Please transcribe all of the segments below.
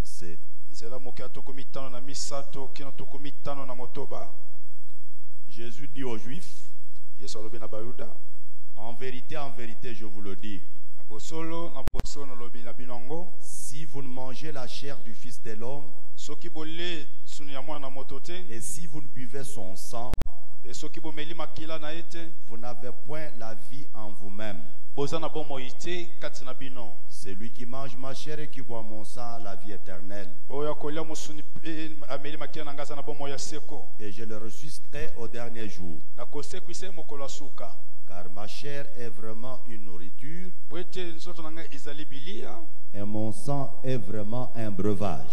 versets. Jésus dit aux Juifs, en vérité, je vous le dis, si vous ne mangez la chair du Fils de l'homme, et si vous ne buvez son sang, vous n'avez point la vie en vous-même. Celui qui mange ma chair et qui boit mon sang a la vie éternelle. Et je le ressusciterai au dernier jour. Car ma chair est vraiment une nourriture et mon sang est vraiment un breuvage.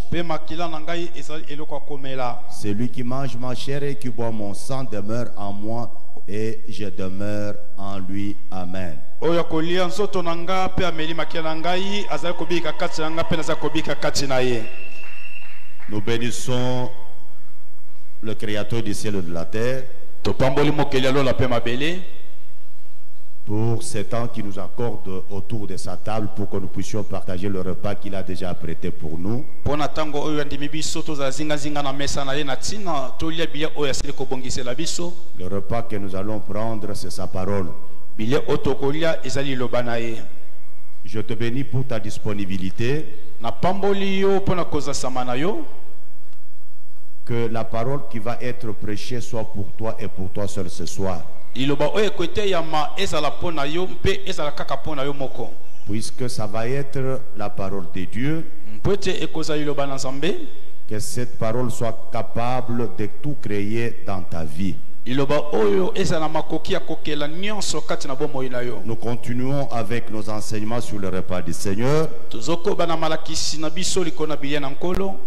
Celui qui mange ma chair et qui boit mon sang demeure en moi et je demeure en lui. Amen. Nous bénissons le Créateur du ciel et de la terre pour ce temps qu'il nous accorde autour de sa table pour que nous puissions partager le repas qu'il a déjà apprêté pour nous. Le repas que nous allons prendre, c'est sa parole. Je te bénis pour ta disponibilité. Que la parole qui va être prêchée soit pour toi et pour toi seul ce soir. Puisque ça va être la parole de Dieu, que cette parole soit capable de tout créer dans ta vie. Nous continuons avec nos enseignements sur le repas du Seigneur.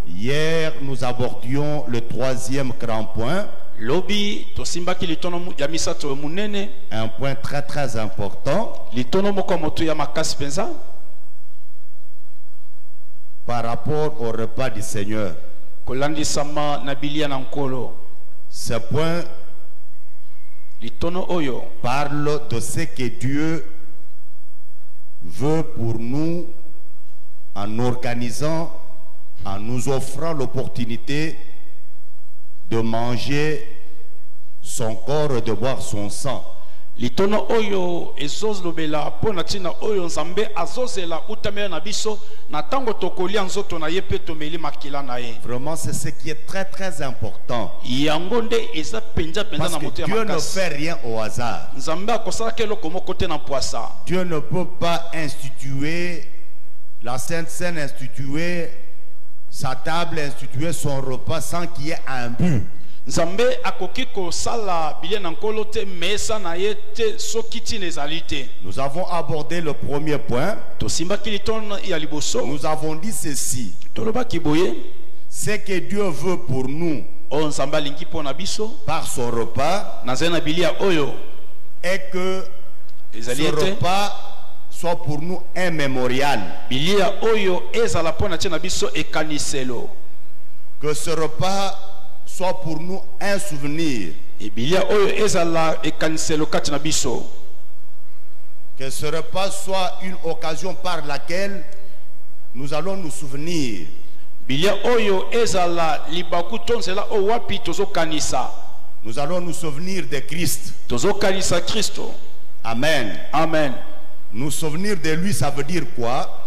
Hier, nous abordions le troisième grand point. Un point très très important par rapport au repas du Seigneur. Ce point parle de ce que Dieu veut pour nous en organisant, en nous offrant l'opportunité de manger son corps et de boire son sang. Vraiment c'est ce qui est très très important. Parce que Dieu ne fait rien au hasard. Dieu ne peut pas instituer la Sainte Seine, instituer sa table, instituer son repas sans qu'il y ait un but. Nous avons abordé le premier point. Nous avons dit ceci. Ce que Dieu veut pour nous par son repas est que ce repas soit pour nous un mémorial. Que ce repas soit pour nous un souvenir. Que ce repas soit une occasion par laquelle nous allons nous souvenir. Nous allons nous souvenir de Christ. Amen. Amen. Nous souvenir de lui, ça veut dire quoi?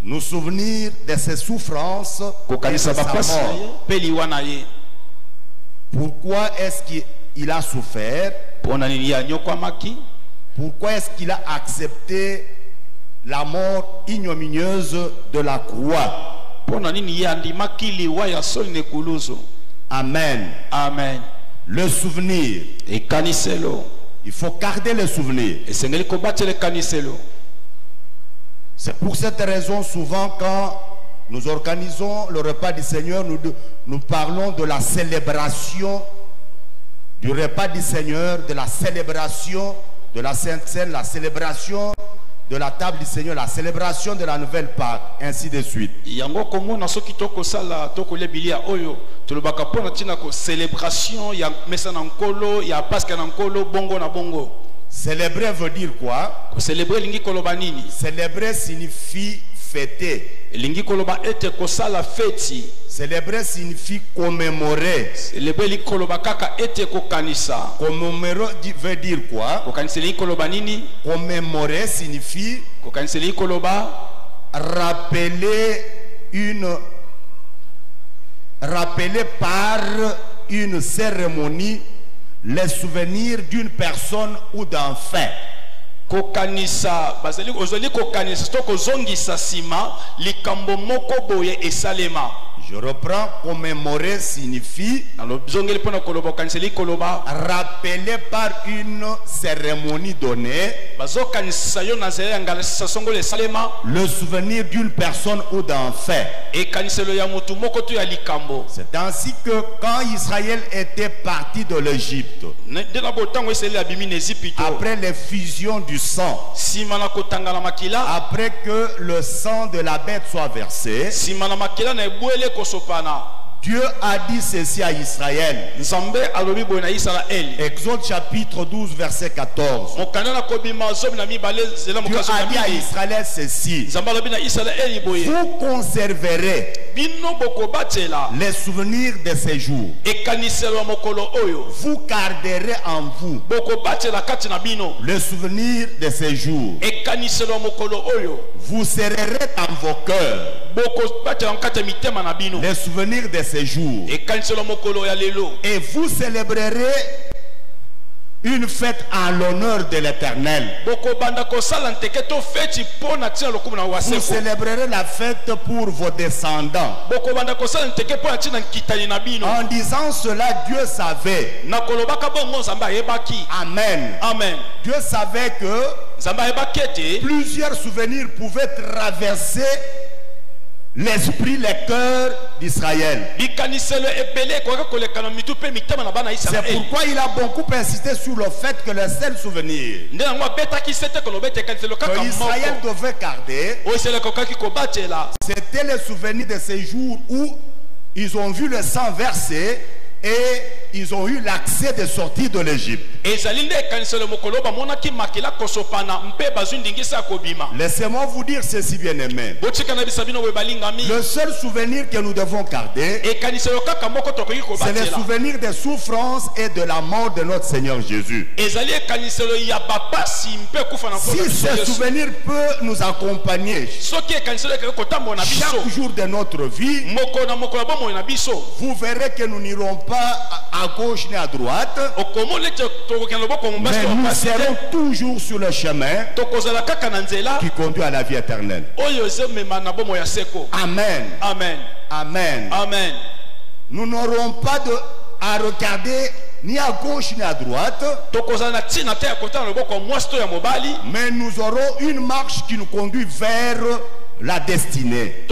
Nous souvenir de ses souffrances et de sa mort. Pourquoi est-ce qu'il a souffert? Pourquoi est-ce qu'il a accepté la mort ignominieuse de la croix? Amen. Amen. Le souvenir. Il faut garder le souvenir. C'est pour cette raison, souvent, quand nous organisons le repas du Seigneur, nous parlons de la célébration du repas du Seigneur, de la célébration de la Sainte Seine, la célébration de la table du Seigneur, la célébration de la nouvelle Pâque, ainsi de suite. Célébrer veut dire quoi? Célébrer signifie fêter. Elingi koloba ete kosala feti. Célébrer signifie commémorer. Célébrer koloba kaka ete kokanisa. Commémorer veut dire quoi? Kokanisa koloba nini? Commémorer signifie kokanisa koloba rappeler par une cérémonie les souvenirs d'une personne ou d'un fait. Kokanisa bazali ozali kokanisa to kozongisa sima likambo moko boye esalema. Je reprends, commémorer signifie rappeler par une cérémonie donnée le souvenir d'une personne ou d'un fait. C'est ainsi que quand Israël était parti de l'Égypte, après l'effusion du sang, après que le sang de la bête soit versé, Dieu a dit ceci à Israël. Exode chapitre 12 verset 14. Dieu a dit à Israël ceci: vous conserverez les souvenirs de ces jours. Vous garderez en vous le souvenir de ces jours. Vous serrerez dans vos cœurs les souvenirs de ces jours. Et vous célébrerez une fête en l'honneur de l'Éternel. Vous célébrerez la fête pour vos descendants. En disant cela, Dieu savait. Amen. Amen. Dieu savait que plusieurs souvenirs pouvaient traverser l'esprit, les cœurs d'Israël. C'est pourquoi il a beaucoup insisté sur le fait que le seul souvenir que Israël devait garder, c'était le souvenir de ces jours où ils ont vu le sang versé et ils ont eu l'accès de sortir de l'Égypte. Laissez-moi vous dire ceci, bien aimé. Le seul souvenir que nous devons garder, c'est le souvenir des souffrances et de la mort de notre Seigneur Jésus. Si ce souvenir peut nous accompagner chaque jour de notre vie, vous verrez que nous n'irons pas à gauche ni à droite, mais nous serons toujours sur le chemin qui conduit à la vie éternelle. Amen. Amen. Amen. Amen. Nous n'aurons pas à regarder ni à gauche ni à droite, mais nous aurons une marche qui nous conduit vers la destinée.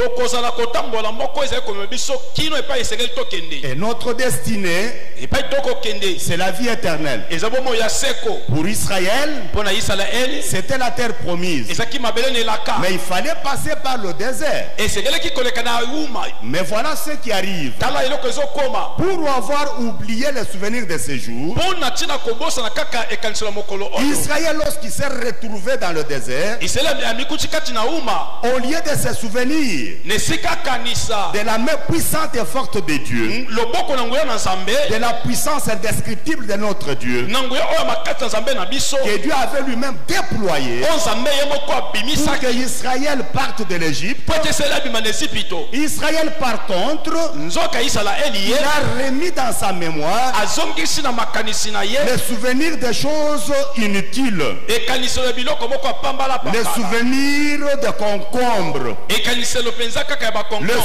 Et notre destinée, c'est la vie éternelle. Pour Israël, c'était la terre promise. Mais il fallait passer par le désert. Mais voilà ce qui arrive. Pour avoir oublié les souvenirs de ces jours, Israël, lorsqu'il s'est retrouvé dans le désert, au lieu de se souvenir de la main puissante et forte de Dieu, de la puissance indescriptible de notre Dieu, que Dieu avait lui-même déployé pour que Israël parte de l'Égypte, Israël par contre, il a remis dans sa mémoire les souvenirs des choses inutiles, les souvenirs de concombre, le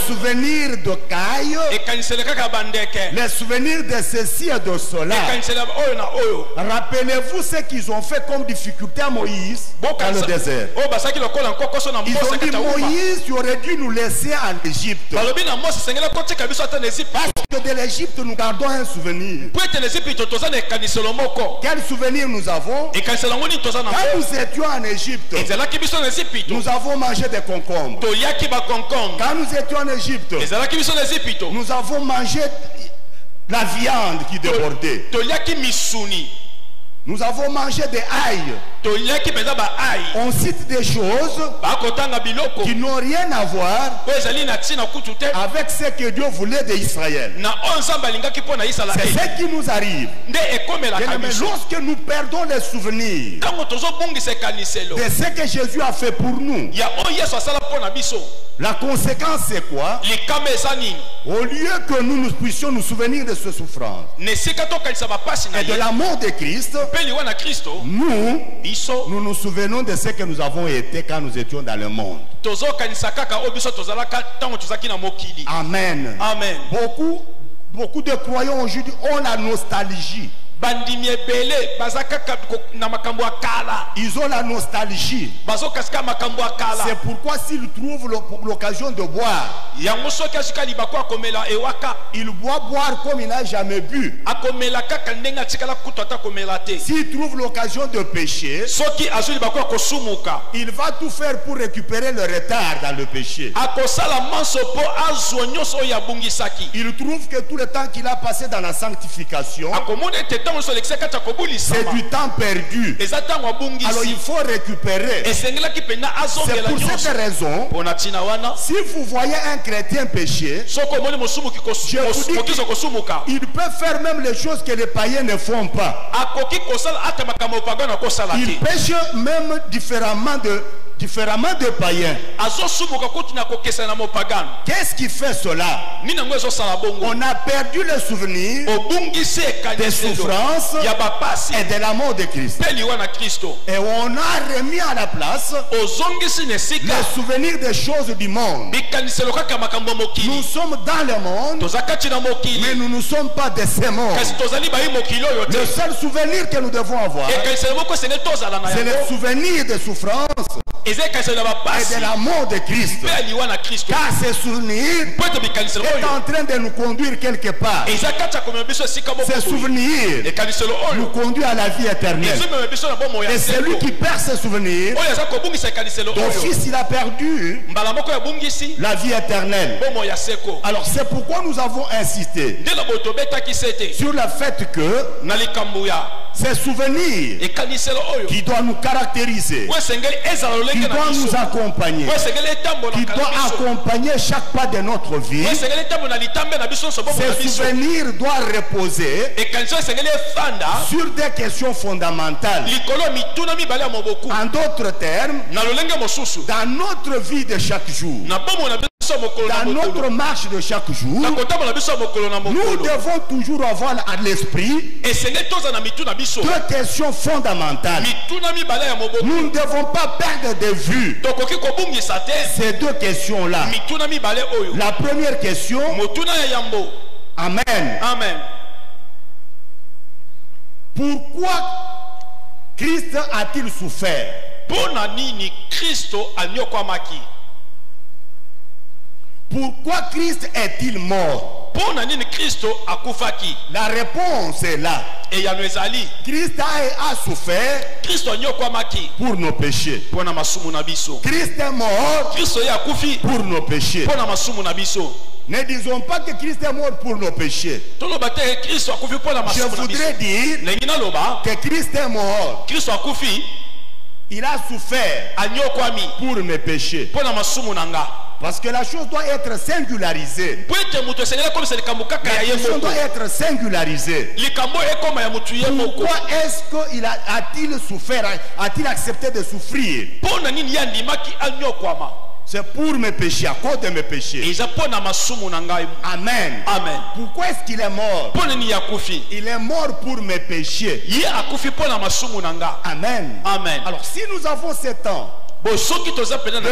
souvenir de caille, le souvenir de ceci et de cela. Rappelez-vous ce qu'ils ont fait comme difficulté à Moïse dans le désert. Ils ont dit: Moïse, tu aurais dû nous laisser en Égypte, parce que de l'Égypte nous gardons un souvenir. Quel souvenir nous avons? Quand nous étions en Égypte, nous avons mangé des concombres. Quand nous étions en Égypte, nous avons mangé la viande qui débordait. Nous avons mangé des ailles. On cite des choses qui n'ont rien à voir avec ce que Dieu voulait d'Israël. C'est ce qui nous arrive. Mais lorsque nous perdons les souvenirs de ce que Jésus a fait pour nous, la conséquence c'est quoi? Au lieu que nous puissions nous souvenir de ce souffrance et de la mort de Christ, nous nous souvenons de ce que nous avons été quand nous étions dans le monde. Amen. Amen. Beaucoup de croyants aujourd'hui ont la nostalgie. Ils ont la nostalgie. C'est pourquoi s'ils trouvent l'occasion de boire, ils boivent comme il n'a jamais bu. S'ils trouvent l'occasion de pécher, il va tout faire pour récupérer le retard dans le péché. Il trouve que tout le temps qu'il a passé dans la sanctification, c'est du temps perdu. Alors il faut récupérer. C'est pour cette raison, si vous voyez un chrétien pécher, je vous dis il peut faire même les choses que les païens ne font pas. Il pêche même différemment de païens. Qu'est-ce qui fait cela? On a perdu le souvenir des souffrances et de la mort de Christ. Et on a remis à la place le souvenir des choses du monde. Nous sommes dans le monde, mais nous ne sommes pas de ce monde. Le seul souvenir que nous devons avoir, c'est le souvenir des souffrances et de la mort de Christ. Car ce souvenir est en train de nous conduire quelque part. Ce souvenir nous conduit à la vie éternelle. Et celui qui perd ce souvenir, d'office il a perdu la vie éternelle. Alors c'est pourquoi nous avons insisté sur le fait que ces souvenirs qui doivent nous caractériser, qui doivent nous accompagner, qui doivent accompagner chaque pas de notre vie, ces souvenirs doivent reposer sur des questions fondamentales. En d'autres termes, dans notre vie de chaque jour, dans notre marche de chaque jour, nous devons toujours avoir à l'esprit deux questions fondamentales. Nous ne devons pas perdre de vue ces deux questions-là. La première question, Amen. Amen. Pourquoi Christ a-t-il souffert? Pourquoi Christ est-il mort? La réponse est là. Christ a souffert pour nos péchés. Christ est mort pour nos péchés. Ne disons pas que Christ est mort pour nos péchés. Je voudrais dire que Christ est mort. Il a souffert pour mes péchés. Parce que la chose doit être singularisée. La question doit être singularisée. Pourquoi est-ce qu'il a-t-il souffert? A-t-il accepté de souffrir? C'est pour mes péchés, à cause de mes péchés. Amen. Amen. Pourquoi est-ce qu'il est mort? Il est mort pour mes péchés. Amen. Amen. Alors si nous avons ce temps de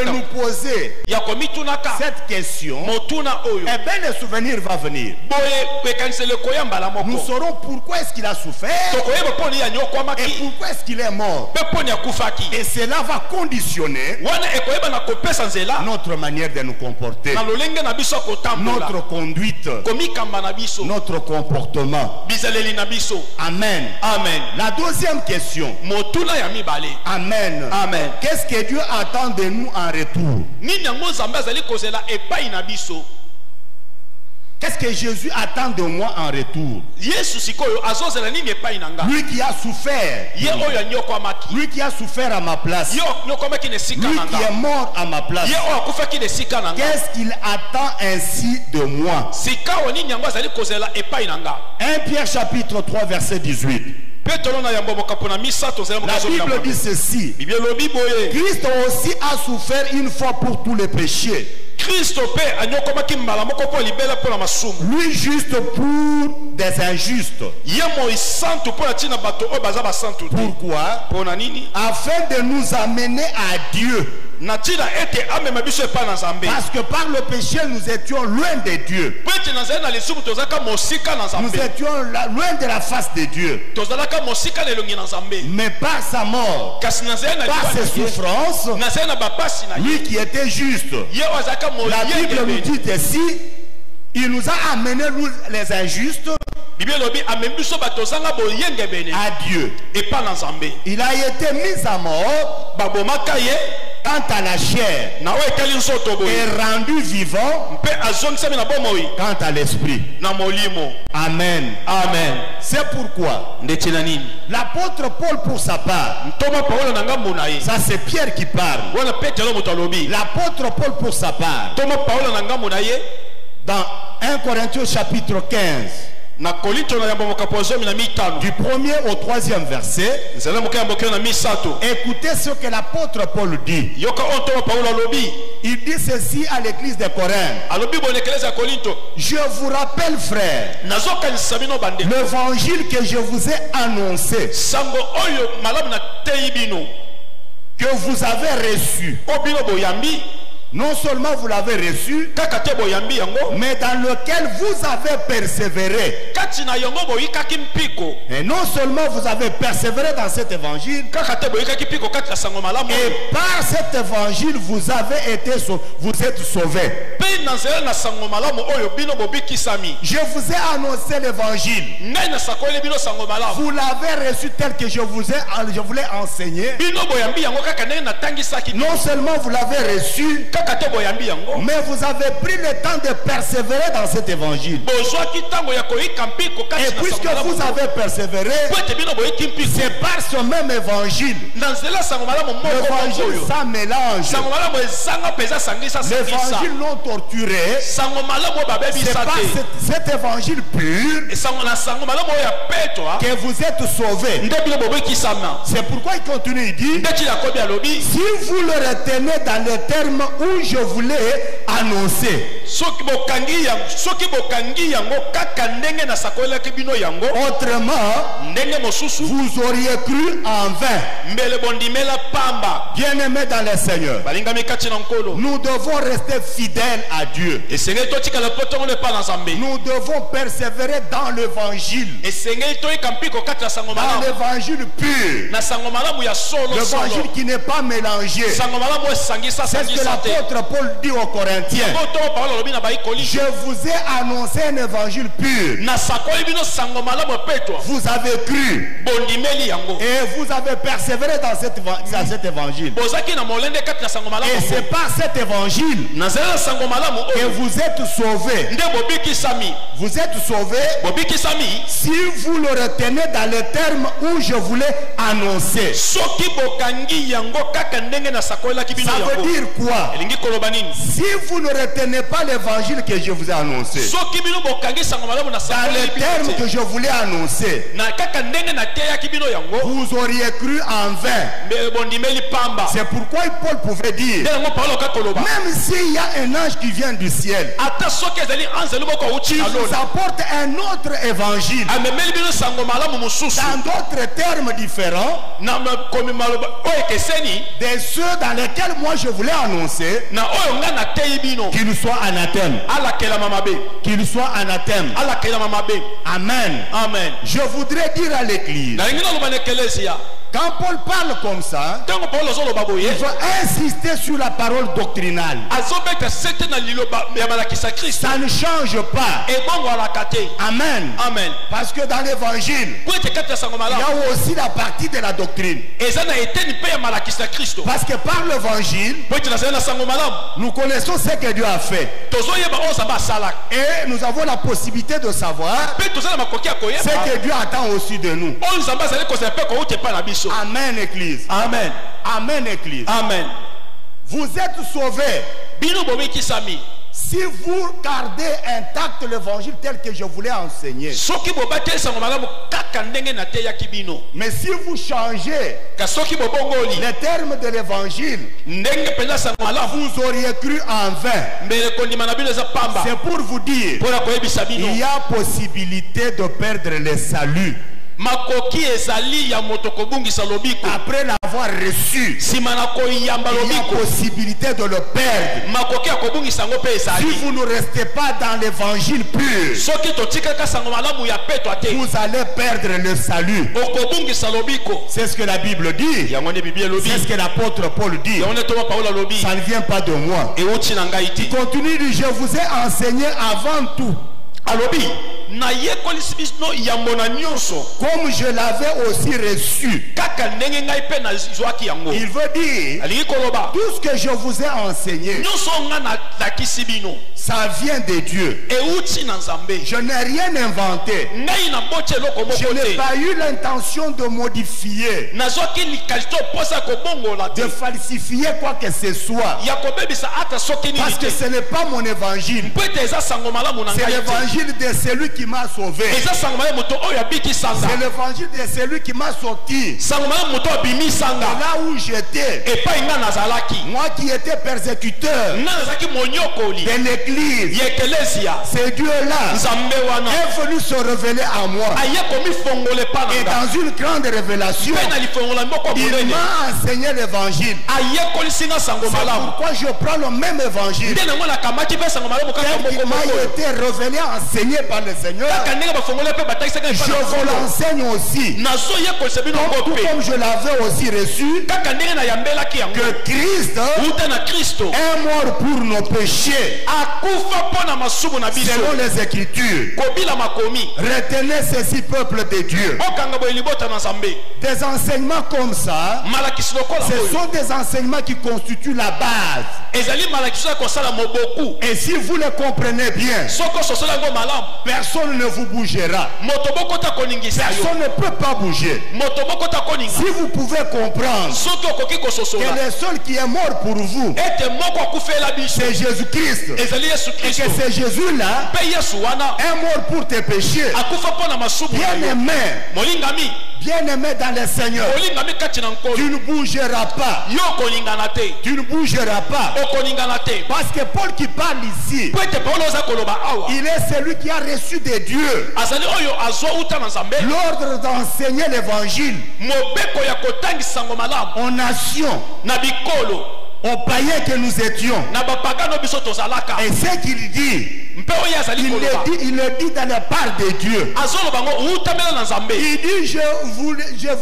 nous poser cette question, eh bien le souvenir va venir. Nous saurons pourquoi est-ce qu'il a souffert et pourquoi est-ce qu'il est mort. Et cela va conditionner notre manière de nous comporter, notre conduite, notre comportement. Amen. Amen. La deuxième question. Amen. Amen. Qu'est-ce que Dieu attend de nous en retour? Qu'est-ce que Jésus attend de moi en retour? Lui qui a souffert. Lui qui a souffert à ma place. Lui qui est mort à ma place. Qu'est-ce qu'il attend ainsi de moi? 1 Pierre chapitre 3 verset 18. La Bible dit ceci. Christ aussi a souffert une fois pour tous les péchés. Lui juste pour des injustes. Pourquoi? Afin de nous amener à Dieu. Parce que par le péché nous étions loin de Dieu. Nous étions loin de la face de Dieu. Mais par sa mort, par ses souffrances, lui qui était juste, la Bible nous dit ici, il nous a amené nous les injustes à Dieu. Il a été mis à mort quant à la chair et rendu vivant quant à l'esprit. Amen. Amen. C'est pourquoi l'apôtre Paul pour sa part, ça c'est Pierre qui parle, l'apôtre Paul pour sa part, dans 1 Corinthiens chapitre 15, du 1er au 3e verset, écoutez ce que l'apôtre Paul dit. Il dit ceci à l'église de Corinthe. Je vous rappelle, frères, l'évangile que je vous ai annoncé, que vous avez reçu. Non seulement vous l'avez reçu, mais dans lequel vous avez persévéré. Et non seulement vous avez persévéré dans cet évangile, et par cet évangile vous avez été vous êtes sauvés. Je vous ai annoncé l'évangile. Vous l'avez reçu tel que je vous l'ai enseigné. Non seulement vous l'avez reçu, mais vous avez pris le temps de persévérer dans cet évangile. Et puisque vous avez persévéré, c'est par ce même évangile, l'évangile sans mélange, l'évangile non torturé, c'est par cet évangile pur que vous êtes sauvés. C'est pourquoi il continue, il dit, si vous le retenez dans les termes où je voulais annoncer. Autrement, vous auriez cru en vain. Bien-aimés dans le Seigneur, nous devons rester fidèles à Dieu. Nous devons persévérer dans l'évangile. Dans l'évangile pur. L'évangile qui n'est pas mélangé. C'est ce que l'apôtre Paul dit aux Corinthiens. Je vous ai annoncé un évangile pur. Vous avez cru. Et vous avez persévéré dans cet évangile. Et c'est par cet évangile que vous êtes sauvés. Vous êtes sauvés si vous le retenez dans les termes où je voulais annoncer. Ça veut dire quoi? Si vous ne retenez pas l'évangile que je vous ai annoncé, dans les termes que je voulais annoncer, vous auriez cru en vain. C'est pourquoi Paul pouvait dire, même s'il y a un ange qui vient du ciel, qui vous apporte un autre évangile, dans d'autres termes différents, de ceux dans lesquels moi je voulais annoncer, qu'il soit anathème. Qu'il soit anathème. Amen. Amen. Je voudrais dire à l'église Quand Paul parle comme ça, il va insister sur la parole doctrinale. Ça ne change pas. Amen. Amen. Parce que dans l'évangile, il y a aussi la partie de la doctrine. Parce que par l'évangile, nous connaissons ce que Dieu a fait. Et nous avons la possibilité de savoir ce que Dieu attend aussi de nous. Amen, Église. Amen. Amen, Église. Amen. Vous êtes sauvés si vous gardez intact l'évangile tel que je voulais enseigner. Mais si vous changez les termes de l'évangile, vous auriez cru en vain. C'est pour vous dire, il y a possibilité de perdre le salut. Après l'avoir reçu, il y a possibilité de le perdre. Si vous ne restez pas dans l'évangile pur, vous allez perdre le salut. C'est ce que la Bible dit. C'est ce que l'apôtre Paul dit. Ça ne vient pas de moi. Il continue, je vous ai enseigné avant tout, comme je l'avais aussi reçu. Il veut dire, tout ce que je vous ai enseigné, ça vient de Dieu. Je n'ai rien inventé. Je n'ai pas eu l'intention de modifier, de falsifier quoi que ce soit. Parce que ce n'est pas mon évangile. C'est l'évangile de celui qui m'a sauvé. C'est l'évangile de celui qui m'a sorti là où j'étais. Moi qui étais persécuteur de l'église, ce Dieu-là est venu se révéler à moi. Et dans une grande révélation, il m'a enseigné l'évangile. C'est pourquoi je prends le même évangile tel qu'il m'a été révélé, enseigné par le Seigneur. Je vous l'enseigne aussi, tout comme je l'avais aussi reçu, que Christ est mort pour nos péchés selon les Écritures. Retenez ceci, peuple de Dieu. Des enseignements comme ça, ce sont des enseignements qui constituent la base. Et si vous le comprenez bien, personne ne vous bougera. Personne ne peut pas bouger. Si vous pouvez comprendre que le seul qui est mort pour vous, c'est Jésus-Christ, et que c'est Jésus-là est mort pour tes péchés, bien aimé dans le Seigneur, tu ne bougeras pas. Tu ne bougeras pas. Parce que Paul qui parle ici, il est celui qui a reçu de Dieu l'ordre d'enseigner l'évangile aux nations, aux païens que nous étions. Et ce qu'il dit, il le dit dans la part de Dieu. Il dit, je vous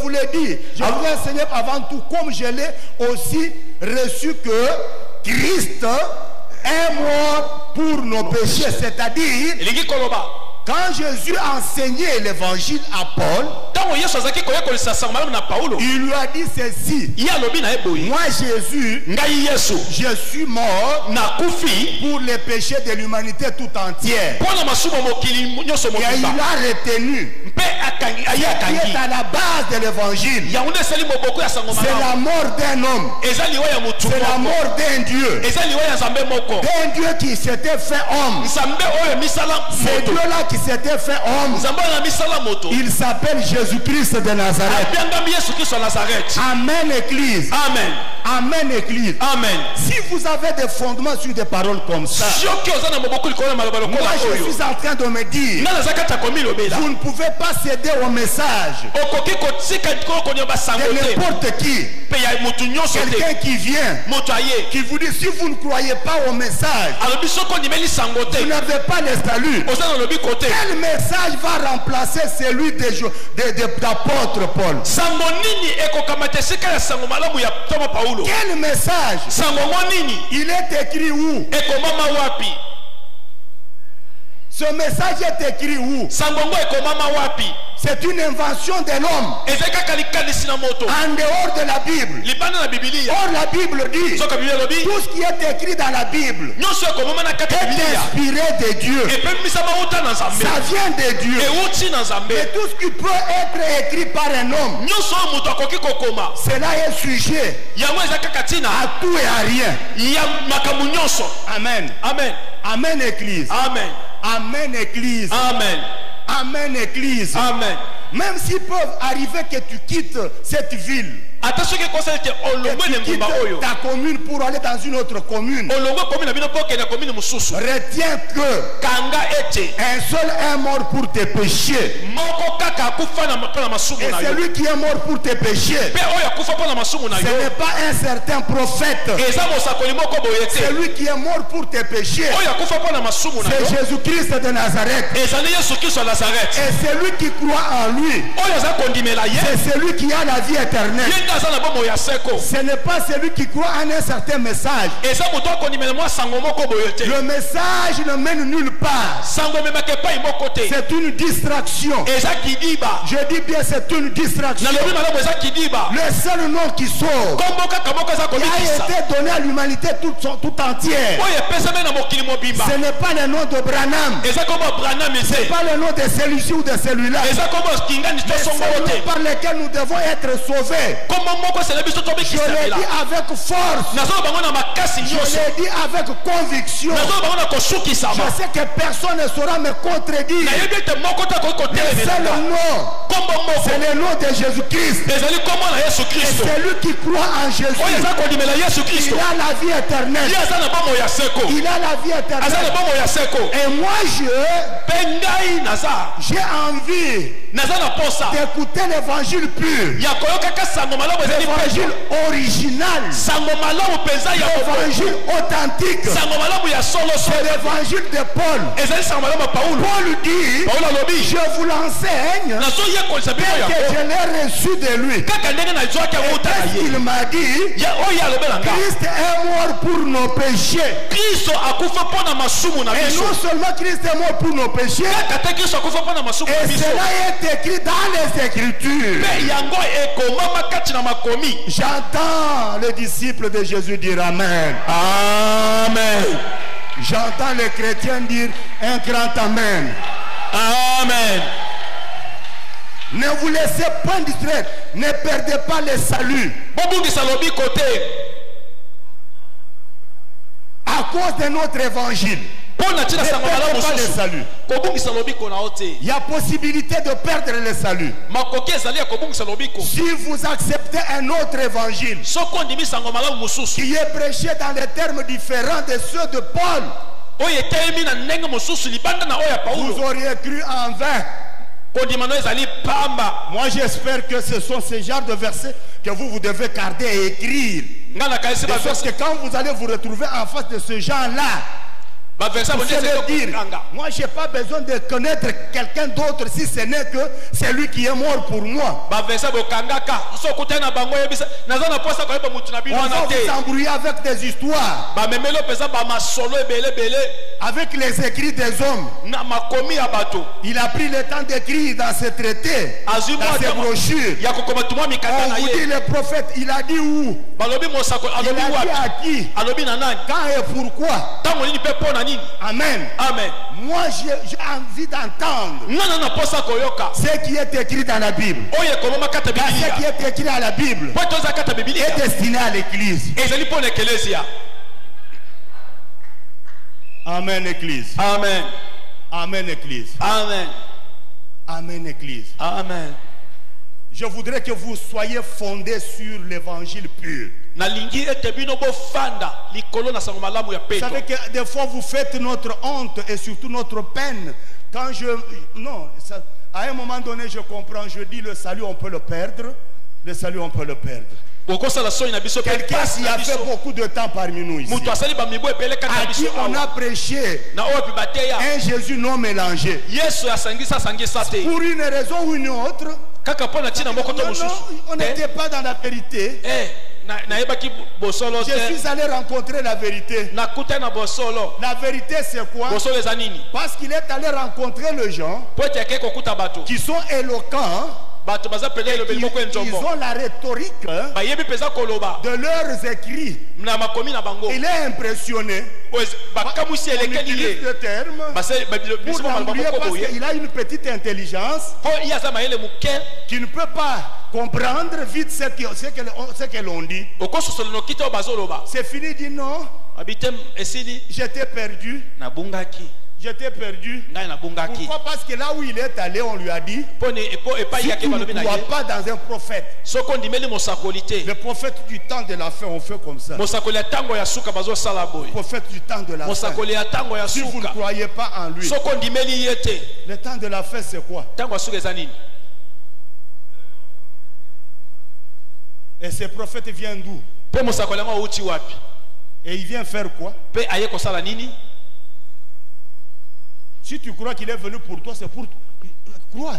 l'ai dit, je vous ai enseigné avant tout, comme je l'ai aussi reçu, que Christ est mort pour nos péchés. C'est-à-dire, quand Jésus a enseigné l'évangile à Paul, il lui a dit ceci: moi Jésus, je suis mort pour les péchés de l'humanité tout entière. Et il a retenu qui est à la base de l'évangile. C'est la mort d'un homme. C'est la mort d'un Dieu. D'un Dieu qui s'était fait homme. C'est Dieu-là qui s'était fait homme. Il s'appelle Jésus-Christ de Nazareth. Amen, Église. Amen. Amen, Église. Amen. Si vous avez des fondements sur des paroles comme ça, moi je suis en train de me dire, vous ne pouvez pas céder au message de n'importe qui. Quelqu'un qui vient, qui vous dit, si vous ne croyez pas au message, vous n'avez pas le salut. Quel message va remplacer celui d'apôtre Paul? Quel message? Il est écrit où? Ce message est écrit où? C'est une invention de l'homme. En dehors de la Bible. Or la Bible dit, tout ce qui est écrit dans la Bible est inspiré de Dieu. Ça vient de Dieu. Mais tout ce qui peut être écrit par un homme, cela est sujet à tout et à rien. Amen. Amen. Amen, Église. Amen. Amen, Église. Amen. Amen, Église. Amen. Même s'il peut arriver que tu quittes cette ville, attention que tu quittes ta commune pour aller dans une autre commune, retiens que un seul est mort pour tes péchés. Et celui qui est mort pour tes péchés, ce n'est pas un certain prophète. Celui qui est mort pour tes péchés, c'est Jésus-Christ de Nazareth. Et celui qui croit en lui, c'est celui qui a la vie éternelle. Ce n'est pas celui qui croit en un certain message. Le message ne mène nulle part. C'est une distraction. Je dis bien c'est une distraction. Le seul nom qui sauve, qui a été donné à l'humanité tout entière, ce n'est pas le nom de Branham. Ce n'est pas le nom de celui-ci ou de celui-là. Mais c'est le nom par lequel nous devons être sauvés. Je l'ai dit avec force. Je l'ai dit avec conviction. Je sais que personne ne saura me contredire. Mais c'est le nom. C'est le nom de Jésus-Christ. Et celui qui croit en Jésus, il a la vie éternelle. Il a la vie éternelle. Et moi j'ai envie d'écouter l'évangile pur, l'évangile original, l'évangile authentique. C'est l'évangile de Paul. Paul dit, je vous l'enseigne tel que je l'ai reçu de lui. Et qu'est-ce qu'il m'a dit? Christ est mort pour nos péchés. Et non seulement Christ est mort pour nos péchés, et cela est écrit dans les Écritures. J'entends les disciples de Jésus dire Amen. Amen. J'entends les chrétiens dire un grand Amen. Amen. Ne vous laissez pas distraire. Ne perdez pas le salut à cause de notre évangile. Ne perdez pas le salut. Il y a possibilité de perdre le salut si vous acceptez un autre évangile qui est prêché dans des termes différents de ceux de Paul. Vous auriez cru en vain. Moi j'espère que ce sont ces genres de versets que vous devez garder et écrire. Parce que quand vous allez vous retrouver en face de ce genre-là, vous allez dire, moi je n'ai pas besoin de connaître quelqu'un d'autre si ce n'est que celui qui est mort pour moi. On va vous embrouiller avec des histoires, avec les écrits des hommes. Il a pris le temps d'écrire dans ses traités, dans ses brochures. On vous dit le prophète, il a dit où? Il a dit à qui? Quand et pourquoi? Amen. Amen. Moi j'ai envie d'entendre ce qui est écrit dans la Bible. Car ce qui est écrit dans la Bible est destiné à l'Église. Amen, Église. Amen. Amen, Église. Amen. Amen, Église. Amen. Je voudrais que vous soyez fondés sur l'évangile pur. Vous savez que des fois vous faites notre honte et surtout notre peine. Quand à un moment donné je comprends, je dis le salut on peut le perdre. Le salut on peut le perdre. Quelqu'un qui a fait beaucoup de temps parmi nous ici, à qui on a prêché un Jésus non mélangé, pour une raison ou une autre, on n'était pas dans la vérité. Je suis allé rencontrer la vérité. La vérité c'est quoi? Parce qu'il est allé rencontrer les gens qui sont éloquents. Ils ont la rhétorique de leurs écrits. Il est impressionné. On utilise le terme pour l'embrouiller parce qu'il a une petite intelligence qui ne peut pas comprendre vite ce que l'on dit. C'est fini, il dit non. J'étais perdu. J'étais perdu. Pourquoi? Parce que là où il est allé, on lui a dit, si tu ne crois pas dans un prophète, le prophète du temps de la fin, on fait comme ça. Le prophète du temps de la fin. Si vous ne croyez pas en lui, le temps de la fin c'est quoi? Et ce prophète vient d'où? Et il vient faire quoi? Si tu crois qu'il est venu pour toi, c'est pour crois.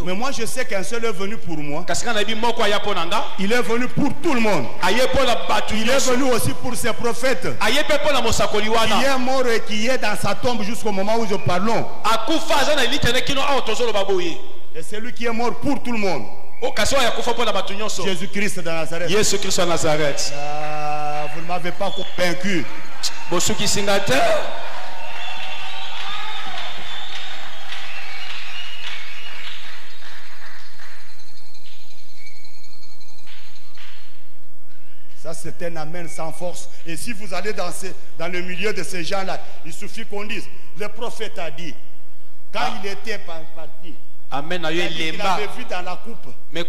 Mais moi je sais qu'un seul est venu pour moi. Il est venu pour tout le monde. Il est venu aussi pour ses prophètes. Il est mort et qui est dans sa tombe jusqu'au moment où nous parlons. Et c'est lui qui est mort pour tout le monde. Jésus-Christ de Nazareth. Vous ne m'avez pas convaincu. Ça c'est un amen sans force. Et si vous allez dans le milieu de ces gens-là, il suffit qu'on dise, le prophète a dit, quand il était parti, Amen. il avait vu dans la coupe. Il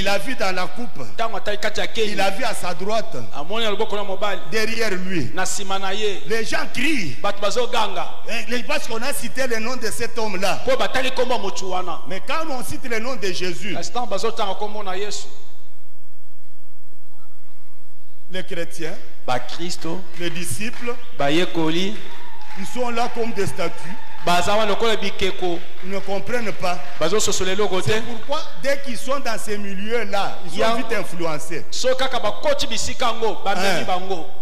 a vu dans la coupe. Il a vu à sa droite. Derrière lui. Les gens crient. Parce qu'on a cité le nom de cet homme-là. Mais quand on cite le nom de Jésus, les chrétiens, les disciples, ils sont là comme des statues. Ils ne comprennent pas. C'est pourquoi dès qu'ils sont dans ces milieux-là, ils sont vite influencés.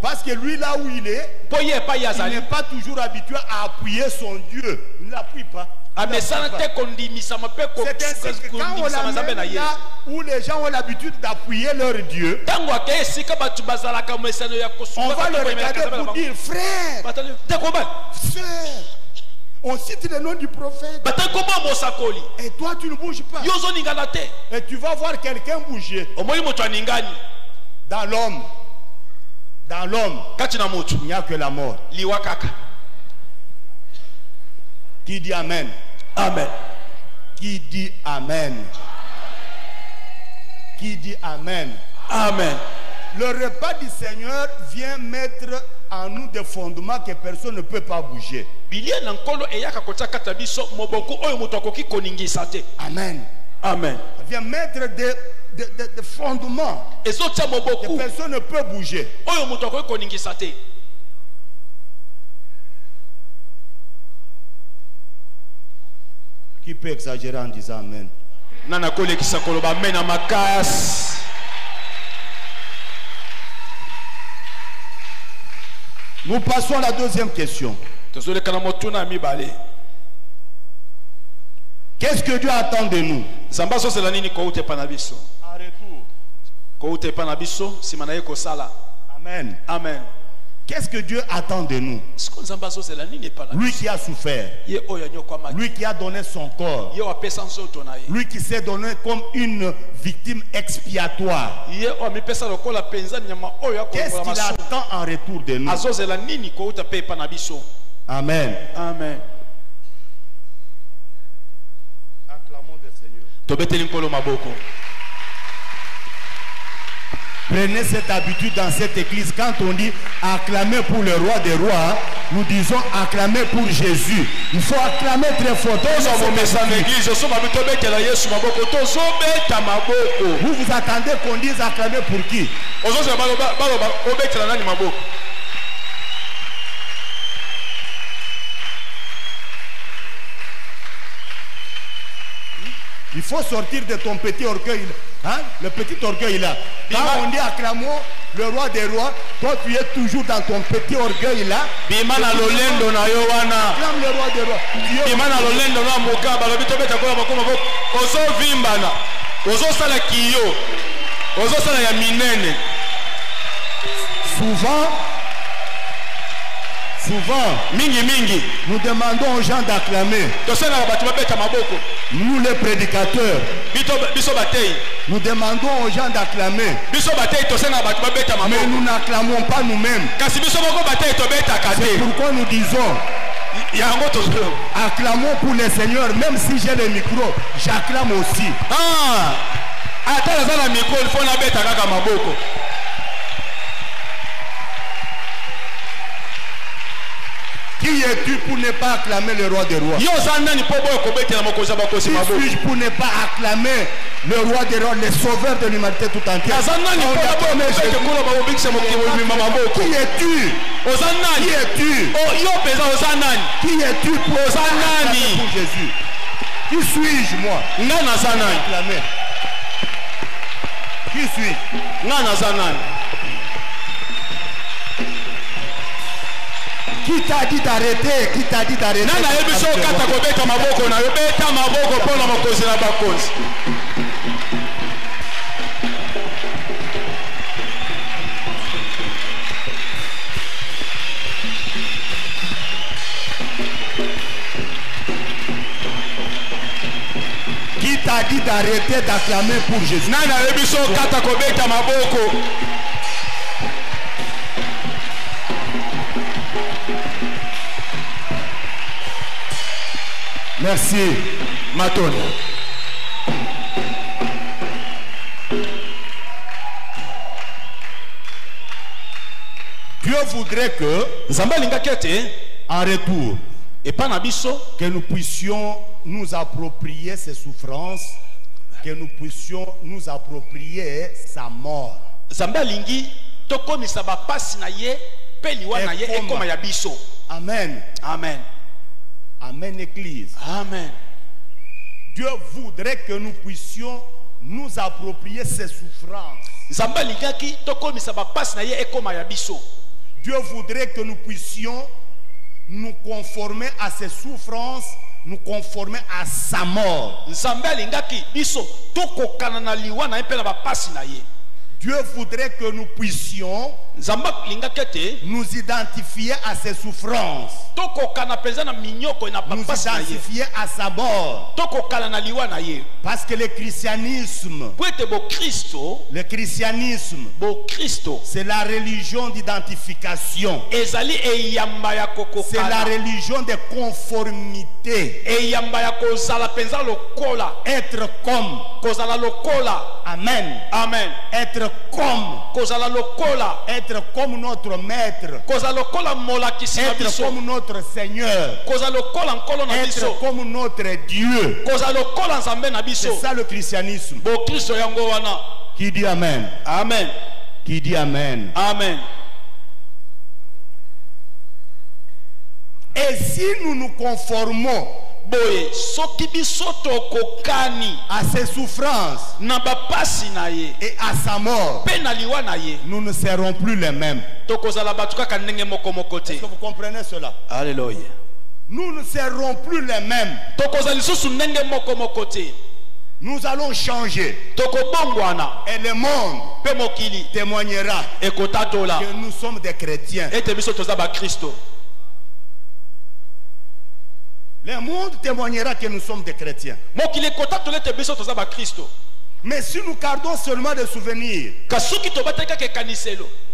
Parce que lui, là où il est, il n'est pas toujours habitué à appuyer son Dieu. Il ne l'appuie pas. C'est ainsi que quand on l'amène là où les gens ont l'habitude d'appuyer leur Dieu, on va le regarder pour dire frère, sœur. On cite le nom du prophète. Et toi tu ne bouges pas. Et tu vas voir quelqu'un bouger. Dans l'homme. Il n'y a que la mort. Qui dit amen? Amen. Qui dit amen? Qui dit amen? Amen. Le repas du Seigneur vient mettre en nous des fondements que personne ne peut pas bouger. Amen. Amen. Il vient mettre des fondements que personne ne peut bouger. Qui peut exagérer en disant amen? Nous passons à la deuxième question. Qu'est-ce que Dieu attend de nous? En retour. Amen. Amen. Qu'est-ce que Dieu attend de nous? Lui qui a souffert, lui qui a donné son corps, lui qui s'est donné comme une victime expiatoire. Qu'est-ce qu'il attend en retour de nous? Amen. Amen. Acclamons le Seigneur. Prenez cette habitude dans cette église. Quand on dit acclamer pour le roi des rois, nous disons acclamer pour Jésus. Il faut acclamer très fort. Vous vous attendez qu'on dise acclamer pour qui? Il faut sortir de ton petit orgueil. Hein? Le petit orgueil là. Quand on dit acclamons le roi des rois, toi tu es toujours dans ton petit orgueil là. Acclame le roi des rois. Souvent, nous demandons aux gens d'acclamer. Nous les prédicateurs, nous demandons aux gens d'acclamer. Mais nous n'acclamons pas nous-mêmes. C'est pourquoi nous disons acclamons pour le Seigneur. Même si j'ai le micro, j'acclame aussi. Qui es-tu pour ne pas acclamer le roi des rois? Qui suis-je pour ne pas acclamer le roi des rois, le sauveur de l'humanité tout entière? Qui es-tu? Qui es-tu? Qui es-tu pour Jésus? Qui suis-je moi? Acclamer. Qui suis-je? Qui t'a dit d'arrêter? Qui t'a dit d'arrêter? Qui t'a dit d'arrêter d'acclamer pour Jésus? Merci, Maton. Dieu voudrait que, en retour, que nous puissions nous approprier ses souffrances, que nous puissions nous approprier sa mort. Amen. Amen. Amen, Église. Amen. Dieu voudrait que nous puissions nous approprier ses souffrances. Dieu voudrait que nous puissions nous conformer à ses souffrances, nous conformer à sa mort. Dieu voudrait que nous puissions nous identifier à ses souffrances, nous identifier à sa mort. Parce que le christianisme, c'est la religion d'identification. C'est la religion de conformité. Être comme. Amen. Amen. Être comme. Être comme notre maître. Être comme notre Seigneur. Être comme notre Dieu. C'est ça le christianisme. Qui dit Amen? Amen. Qui dit Amen? Amen. Et si nous nous conformons à ses souffrances et à sa mort, nous ne serons plus les mêmes. Est-ce que vous comprenez cela? Alléluia. Nous ne serons plus les mêmes. Nous allons changer. Et le monde témoignera que nous sommes des chrétiens. Le monde témoignera que nous sommes des chrétiens. Mais si nous gardons seulement des souvenirs,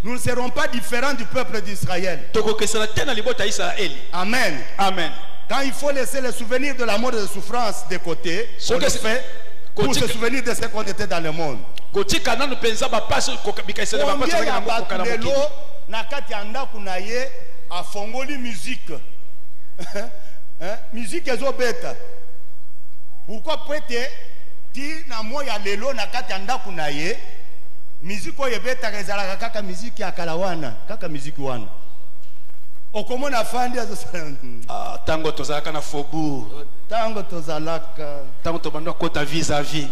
nous ne serons pas différents du peuple d'Israël. Amen. Amen. Quand il faut laisser les souvenirs de la mort et de la souffrance de côté, on le fait pour se souvenir de ce qu'on était dans le monde. kotika nanu penza ba passe bikaisele ba passe Combien na ya moko kana batu mokili lelo na kati ya ndako na ye afongoli musique. Musique ezobeta. Pourquoi peut-être ti na moya lelo na kati ya ndako na ye musique oyo ebetaka ezalaka kaka musique ya kala wana, kaka musique wana. Okomona afandi azosala tango tozalaka na faubourg, tango tozalaka tango tobanda kota vis-à-vis.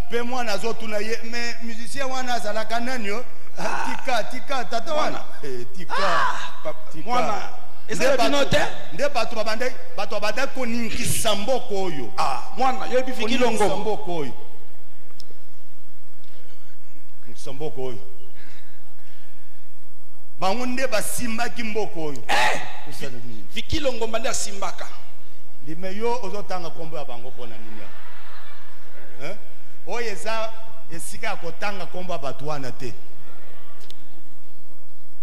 pe mwana azotuna ye mais musicien wana azalaka nani yo tika tata wana tika Mwana eza binote nde bato babanda koningisa mboko oyo mwana yo bifiki longo mboko oyo mboko oyo bango nde basimbaki mboko oyo viki longo mbanda simbaka ndime yo ozotanga kombo ya bango pona nini oyo eza esika ya kotanga kombo ya bato wana te.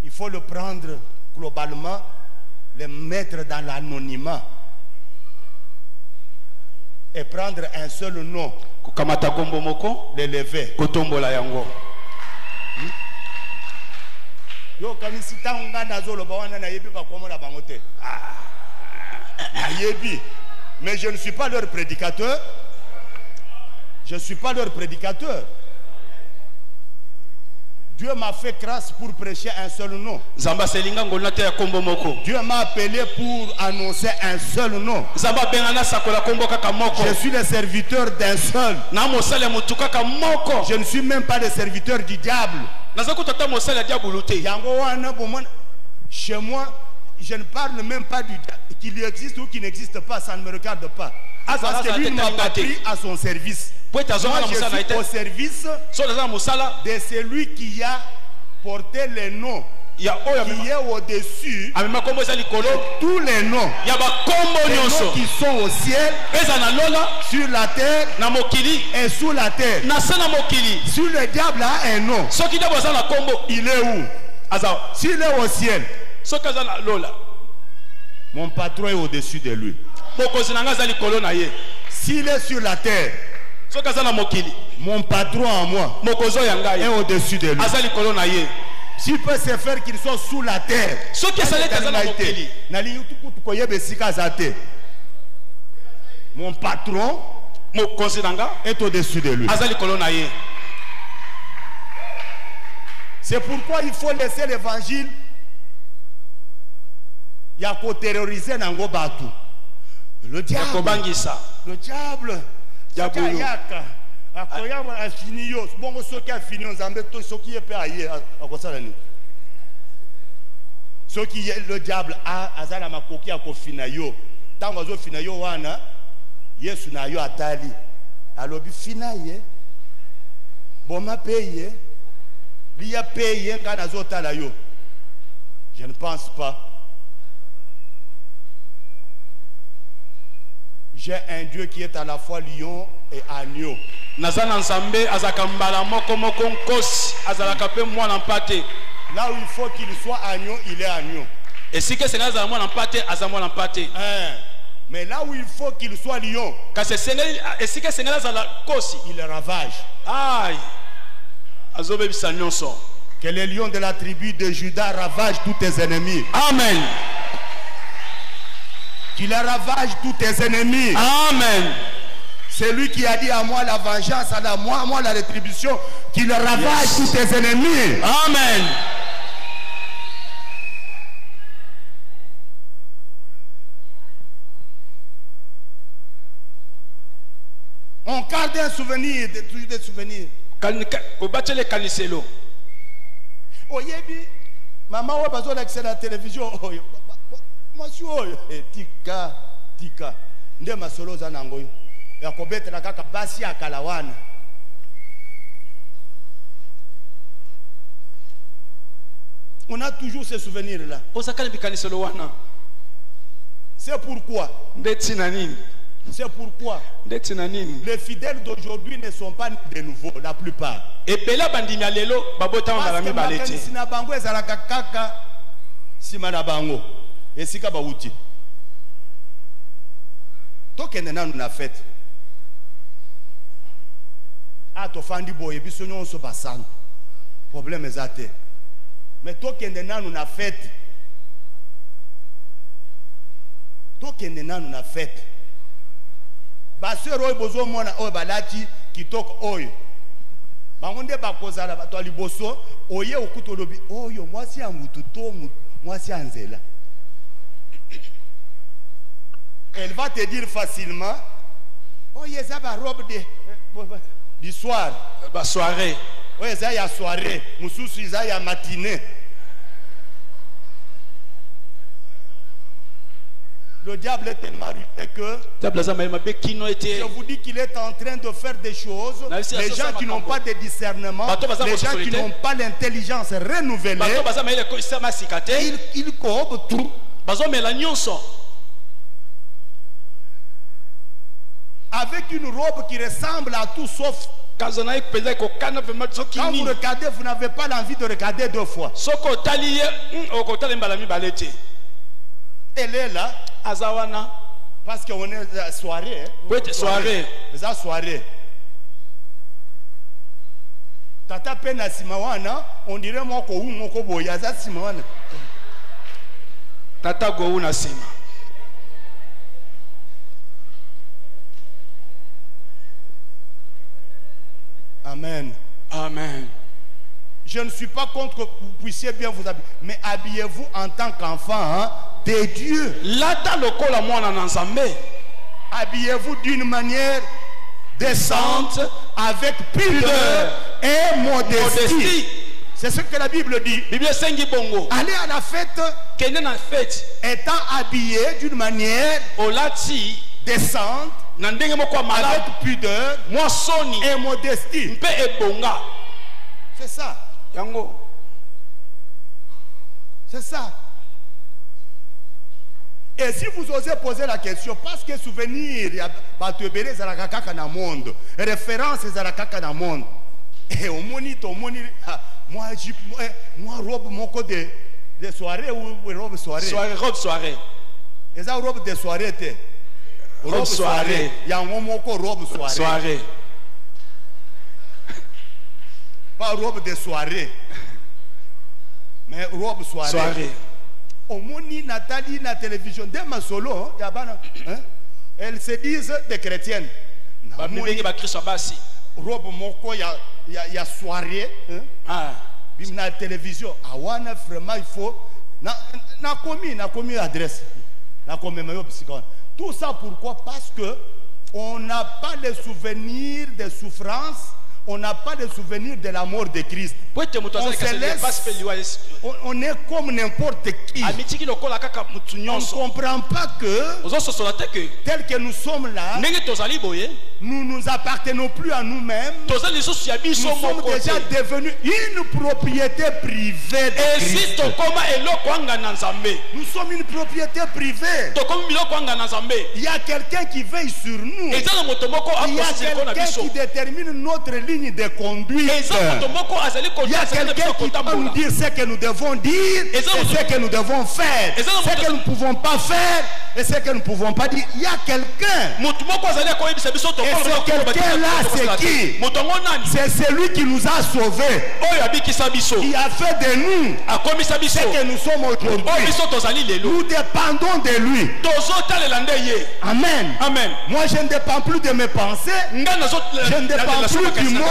Il faut le prendre globalement, le mettre dans l'anonymat et prendre un seul nom, kukamata kombo moko l'élever. kotombola yango. Yo kanisi tango nga nazoloba wana na yebi ba komona bango te. Na yebi. Mais je ne suis pas leur prédicateur. Je ne suis pas leur prédicateur. Dieu m'a fait grâce pour prêcher un seul nom. Zamba selinga ngolna te ya kombo moko. Dieu m'a appelé pour annoncer un seul nom. Zamba bengana sakola kombo kaka moko. Je suis le serviteur d'un seul. Na mosala mutu kaka moko. Je ne suis même pas le serviteur du diable. Nazaku tata mosala diable te. Yango wana bomona chez moi, je ne parle même pas du diable. Qu'il existe ou qu'il n'existe pas, ça ne me regarde pas. Parce que lui ne m'a pas pris à son service. Moi, je suis au service de celui qui a porté les noms, qui est au-dessus de tous les noms. Les noms qui sont au ciel, sur la terre et sous la terre. Si le diable a un nom, il est où? S'il est au ciel, mon patron est au-dessus de lui. S'il est sur la terre, mon patron à moi est au-dessus de lui. S'il peut se faire qu'il soit sous la terre, mon patron est au-dessus de lui. C'est pourquoi il faut laisser l'évangile. Il y a qu'à terroriser Nango Batu. Le diable. Le diable. Yaka. Akoyama a fini yo. Bon, ce qui a fini, on s'en met ce qui est pas ailleurs. À quoi ça l'année? Ce qui est le diable a azala makoki a kofina yo. Tant que zo fina yo wana, Yesu na yo atali. Alobi fina ye. Bon ma paye. Lui a payé quand azo tala yo. Je ne pense pas. J'ai un Dieu qui est à la fois lion et agneau. Là où il faut qu'il soit agneau, il est agneau. Mais là où il faut qu'il soit lion, il ravage. Que les lions de la tribu de Juda ravagent tous tes ennemis. Amen. Qu'il ravage tous tes ennemis. Amen. C'est lui qui a dit à moi la vengeance, à moi la rétribution. Qu'il ravage tous tes ennemis. Amen. On garde un souvenir, toujours des souvenirs. Oyebi, maman, on va sur la télévision. Monsieur, tika. Nde masolo za nangoyo. Ya kobetela kaka basi ya kalawana. On a toujours ces souvenirs-là. C'est pourquoi. C'est pourquoi les fidèles d'aujourd'hui ne sont pas de nouveau, la plupart. Parce que makanisi na bango ezalaka kaka sima na bango. Esika bauti. tokende nanu na fête. Ah, tofandi boye biso nyonso basana. Problème ezate. Mais tokende nanu na fête. Tokende nanu na fête. Baseur oyo bozo mona oyo balati kitoko oyo. Bangonde bakozala bato liboso oye okuto lobi oyo mwasi ya mutu to mwasi anzela. Elle va te dire facilement oh ça va robe du soir. Ba soirée. Oh ça y a soirée, mususu ça y a matinée. Le diable est tellement rude que je vous dis qu'il est en train de faire des choses. Les gens qui n'ont pas de discernement, les gens qui n'ont pas l'intelligence renouvelée, ils cooptent tout. Avec une robe qui ressemble à tout sauf. Quand vous regardez, vous n'avez pas l'envie de regarder deux fois. Elle est là. Azawana. Parce qu'on est à soirée. Oui, soirée. C'est à soirée. Tata pena simawana, on dirait moko ou moko boya za simawana. Tata go na sima. Amen. Amen. Je ne suis pas contre que vous puissiez bien vous habiller, mais habillez-vous en tant qu'enfant de Dieu. Habillez-vous d'une manière décente, avec pudeur et modestie. C'est ce que la Bible dit. Allez à la fête, étant habillé d'une manière décente, avec pudeur et modestie. C'est ça. C'est ça. Et si vous osez poser la question, parce que souvenir, il y a Batubéré Zarakaka dans le monde, référence Zarakaka dans le monde, et au monite, moi, robe mon code de soirée ou robe soirée. Robe soirée. Et ça, robe de soirée, robe soirée. Il y a un moment robe soirée. Soirée. Pas robe de soirée, mais robe soirée. Soirée. Au Moni, Nathalie, na télévision, dès ma solo, elles se disent des chrétiennes. Robe moko, il y a soirée. Na télévision, awana vraiment il faut. Na commis adresse. Na commis tout ça pourquoi? Parce que on n'a pas les souvenirs des souffrances. On n'a pas de souvenir de la mort de Christ. On se laisse, on est comme n'importe qui. On ne comprend pas que tel que nous sommes là, nous ne nous appartenons plus à nous-mêmes. Nous sommes déjà devenus une propriété privée de Christ. Nous sommes une propriété privée. Il y a quelqu'un qui veille sur nous. Il y a quelqu'un qui détermine notre ligne de conduite. Il y a quelqu'un qui peut nous dire ce que nous devons dire et ce que nous devons faire, ce que nous ne pouvons pas faire et ce que nous ne pouvons pas dire. Il y a quelqu'un. Et ce quelqu'un-là, c'est qui? C'est celui qui nous a sauvés. Il a fait de nous ce que nous sommes aujourd'hui. Nous dépendons de lui. Amen. Amen. Moi, je ne dépends plus de mes pensées. Je ne dépends plus du monde.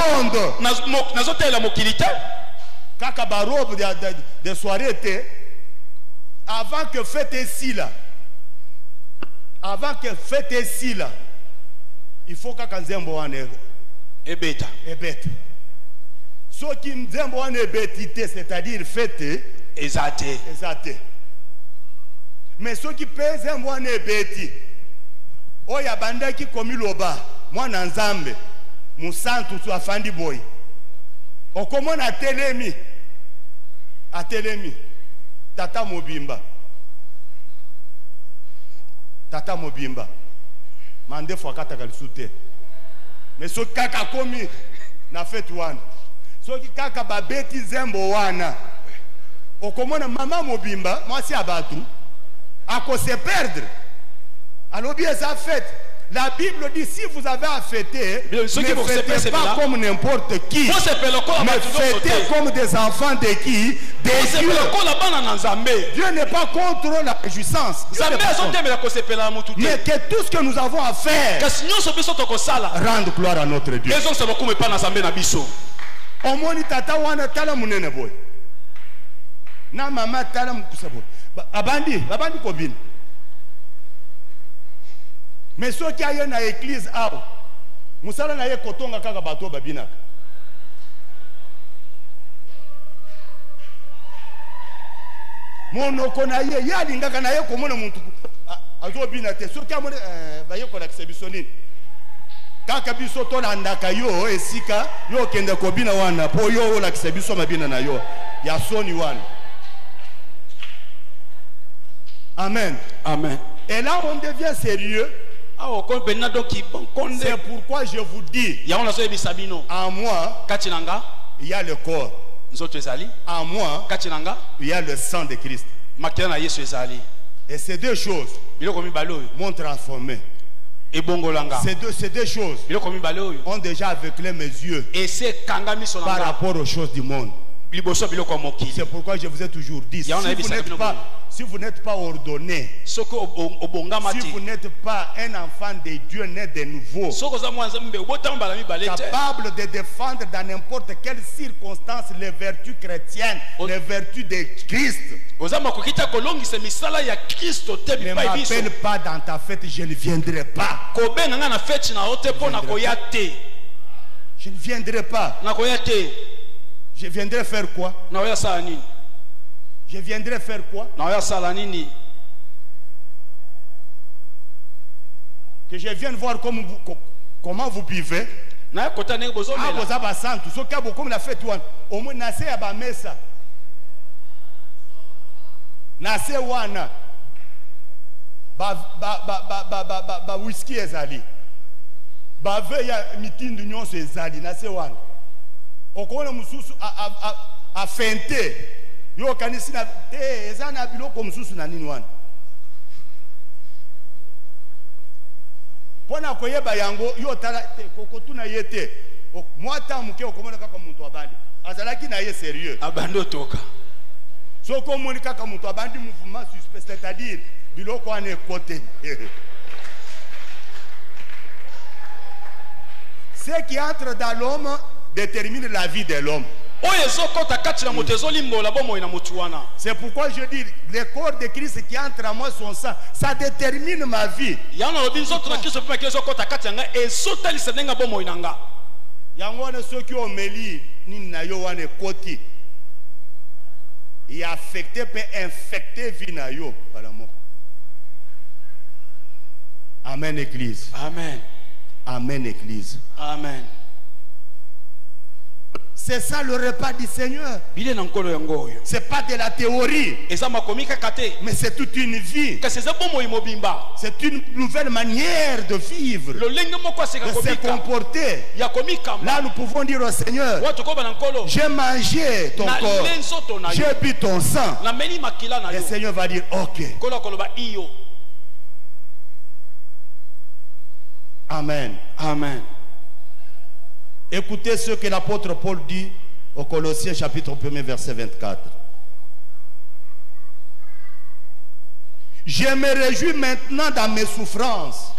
Kaka barobe de soirée était avant que fête ici là. Avant que fête ici là. Il faut que Nzembo ane ebeta. Ce qui Nzembo ane ebetité, c'est-à-dire fête exaté. Mais ceux qui pèsent Nzembo ane ebeti. Oya banda ki komi loba, mwana Nzambe. Musantu tu afandi boy. Okomona atelemi. Tata Mobimba. Mande fwa kata kalisute. Mais so kaka komi na fête wana. So ki kaka babeti Nzembo wana. Okomona mama Mobimba, moi si abatu. Ako se perdre. Alors bien ça fête. La Bible dit, si vous avez à fêter, ne fêtez pas comme n'importe qui, mais fêtez comme des enfants de qui? Des dieux. Dieu n'est pas contre la réjouissance. Mais que tout ce que nous avons à faire, rendre gloire à notre Dieu. Omoni tata wana tala munene boy. Na mama tala mukusa boy. Abandi kobine. Mais ceux qui aillent dans l'église, musala na ye kotonga kaka bato babinaka. Monoko na ye yalingaka na ye komona muntu azobina te. Ceux qui amone baye ko lakisa bisonini. Kaka biso tolandaka yo esika yo kende kobina wana po yo lakisa biso mabina na yo ya soni wana. Amen. Amen. Et là on devient sérieux. C'est pourquoi je vous dis, en moi, il y a le corps. En moi, il y a le sang de Christ. Et ces deux choses m'ont transformé. Ces deux choses ont déjà aveuglé mes yeux par rapport aux choses du monde. C'est pourquoi je vous ai toujours dit, si vous n'êtes pas ordonné, si vous n'êtes pas un enfant de Dieu né de nouveau, capable de défendre dans n'importe quelle circonstance les vertus chrétiennes, les vertus de Christ, ne m'appelle pas dans ta fête, je ne viendrai pas. Je ne viendrai pas. Je viendrai faire quoi? Je viendrai faire quoi? Que je vienne voir comment vous vivez. Comme la fête, au moins nase ya ba mesa. Nase wana. Ba whisky ezali. Ba ve ya mitindu nyonso ezali nase wana. Okona mususu a fente yo kanisi na ezana biloko mususu na nini wana pona koyeba yango yo tala kokotuna yete mwata muke okomona kaka muntu abandi azalaki na ye sérieux abando toka soko moni kaka muntu abandi mouvement suspect, c'est-à-dire biloko ane côté. Ce qui entre dans l'homme détermine la vie de l'homme. C'est pourquoi je dis, le corps de Christ qui entre en moi, son sang, ça détermine ma vie. Ceux qui ont mêlé, et affecté, peut infecter vie na yo. Amen, Église. Amen. Amen, Église. Amen. C'est ça le repas du Seigneur. C'est pas de la théorie, mais c'est toute une vie. C'est une nouvelle manière de vivre, de se comporter. Là, nous pouvons dire au Seigneur, j'ai mangé ton corps, j'ai bu ton sang. Le Seigneur va dire, ok. Amen. Amen. Écoutez ce que l'apôtre Paul dit au Colossiens chapitre 1 verset 24. Je me réjouis maintenant dans mes souffrances.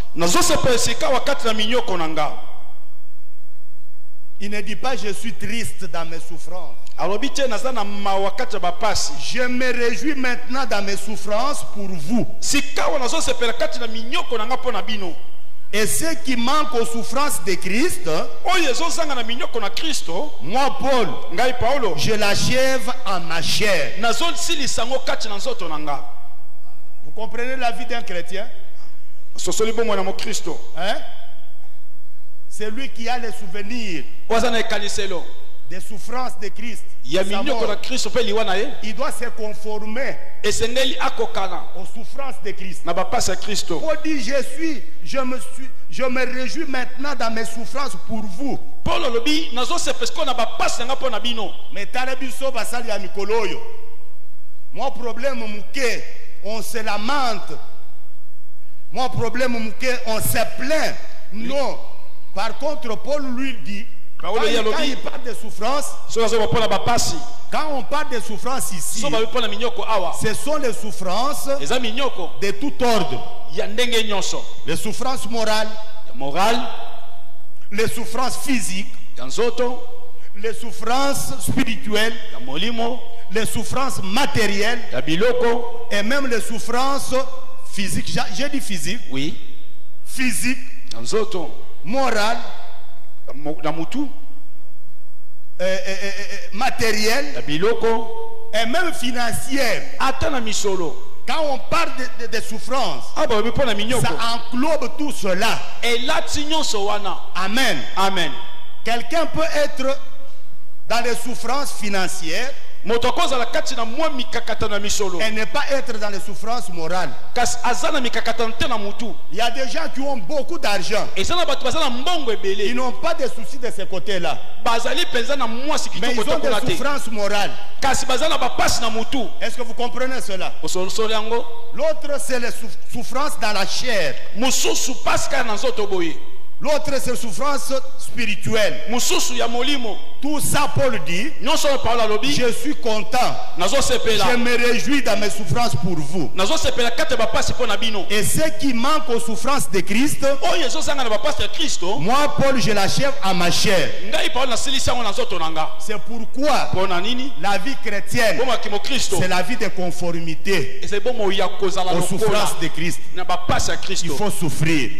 Il ne dit pas je suis triste dans mes souffrances. Je me réjouis maintenant dans mes souffrances pour vous. Et ceux qui manquent aux souffrances de Christ, moi Paul, je l'achève en ma chair. Vous comprenez la vie d'un chrétien? Hein? C'est lui qui a les souvenirs des souffrances de Christ. Il doit se conformer aux souffrances de Christ. Paul dit je me réjouis maintenant dans mes souffrances pour vous. Mais mon problème, on se lamente. Mon problème, on s'est plaint. Non. Par contre, Paul lui dit, quand il parle de souffrance, quand on parle de souffrance ici, ce sont les souffrances de tout ordre. Les souffrances morales, les souffrances physiques, les souffrances spirituelles, les souffrances matérielles et même les souffrances physiques. J'ai dit physique. Oui. Physique, morale, matérielle et même financière. Quand on parle de souffrance, ça englobe tout cela. Amen. Amen. Quelqu'un peut être dans les souffrances financières et ne pas être dans les souffrances morales. Il y a des gens qui ont beaucoup d'argent. Ils n'ont pas de soucis de ce côté-là. Mais ils ont des souffrances morales. Est-ce que vous comprenez cela? L'autre, c'est les souffrances dans la chair. L'autre, c'est la souffrance spirituelle. Tout ça, Paul dit, je suis content. Je me réjouis dans mes souffrances pour vous. Et ce qui manque aux souffrances de Christ, moi, Paul, je l'achève à ma chair. C'est pourquoi la vie chrétienne, c'est la vie de conformité aux souffrances de Christ. Il faut souffrir.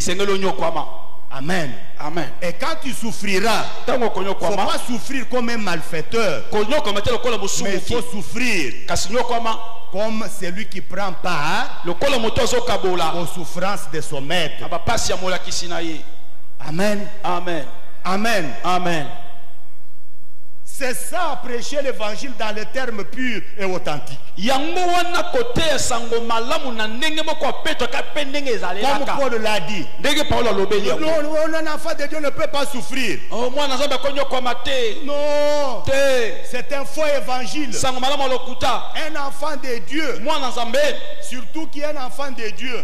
Amen. Amen. Et quand tu souffriras, il ne faut pas souffrir comme un malfaiteur, mais il faut souffrir comme celui qui prend part aux souffrances de son maître. Amen. Amen. Amen. Amen. C'est ça, prêcher l'évangile dans les termes purs et authentiques. Comme Paul l'a dit, un enfant de Dieu ne peut pas souffrir. Non, c'est un faux évangile. Un enfant de Dieu, surtout qui est un enfant de Dieu,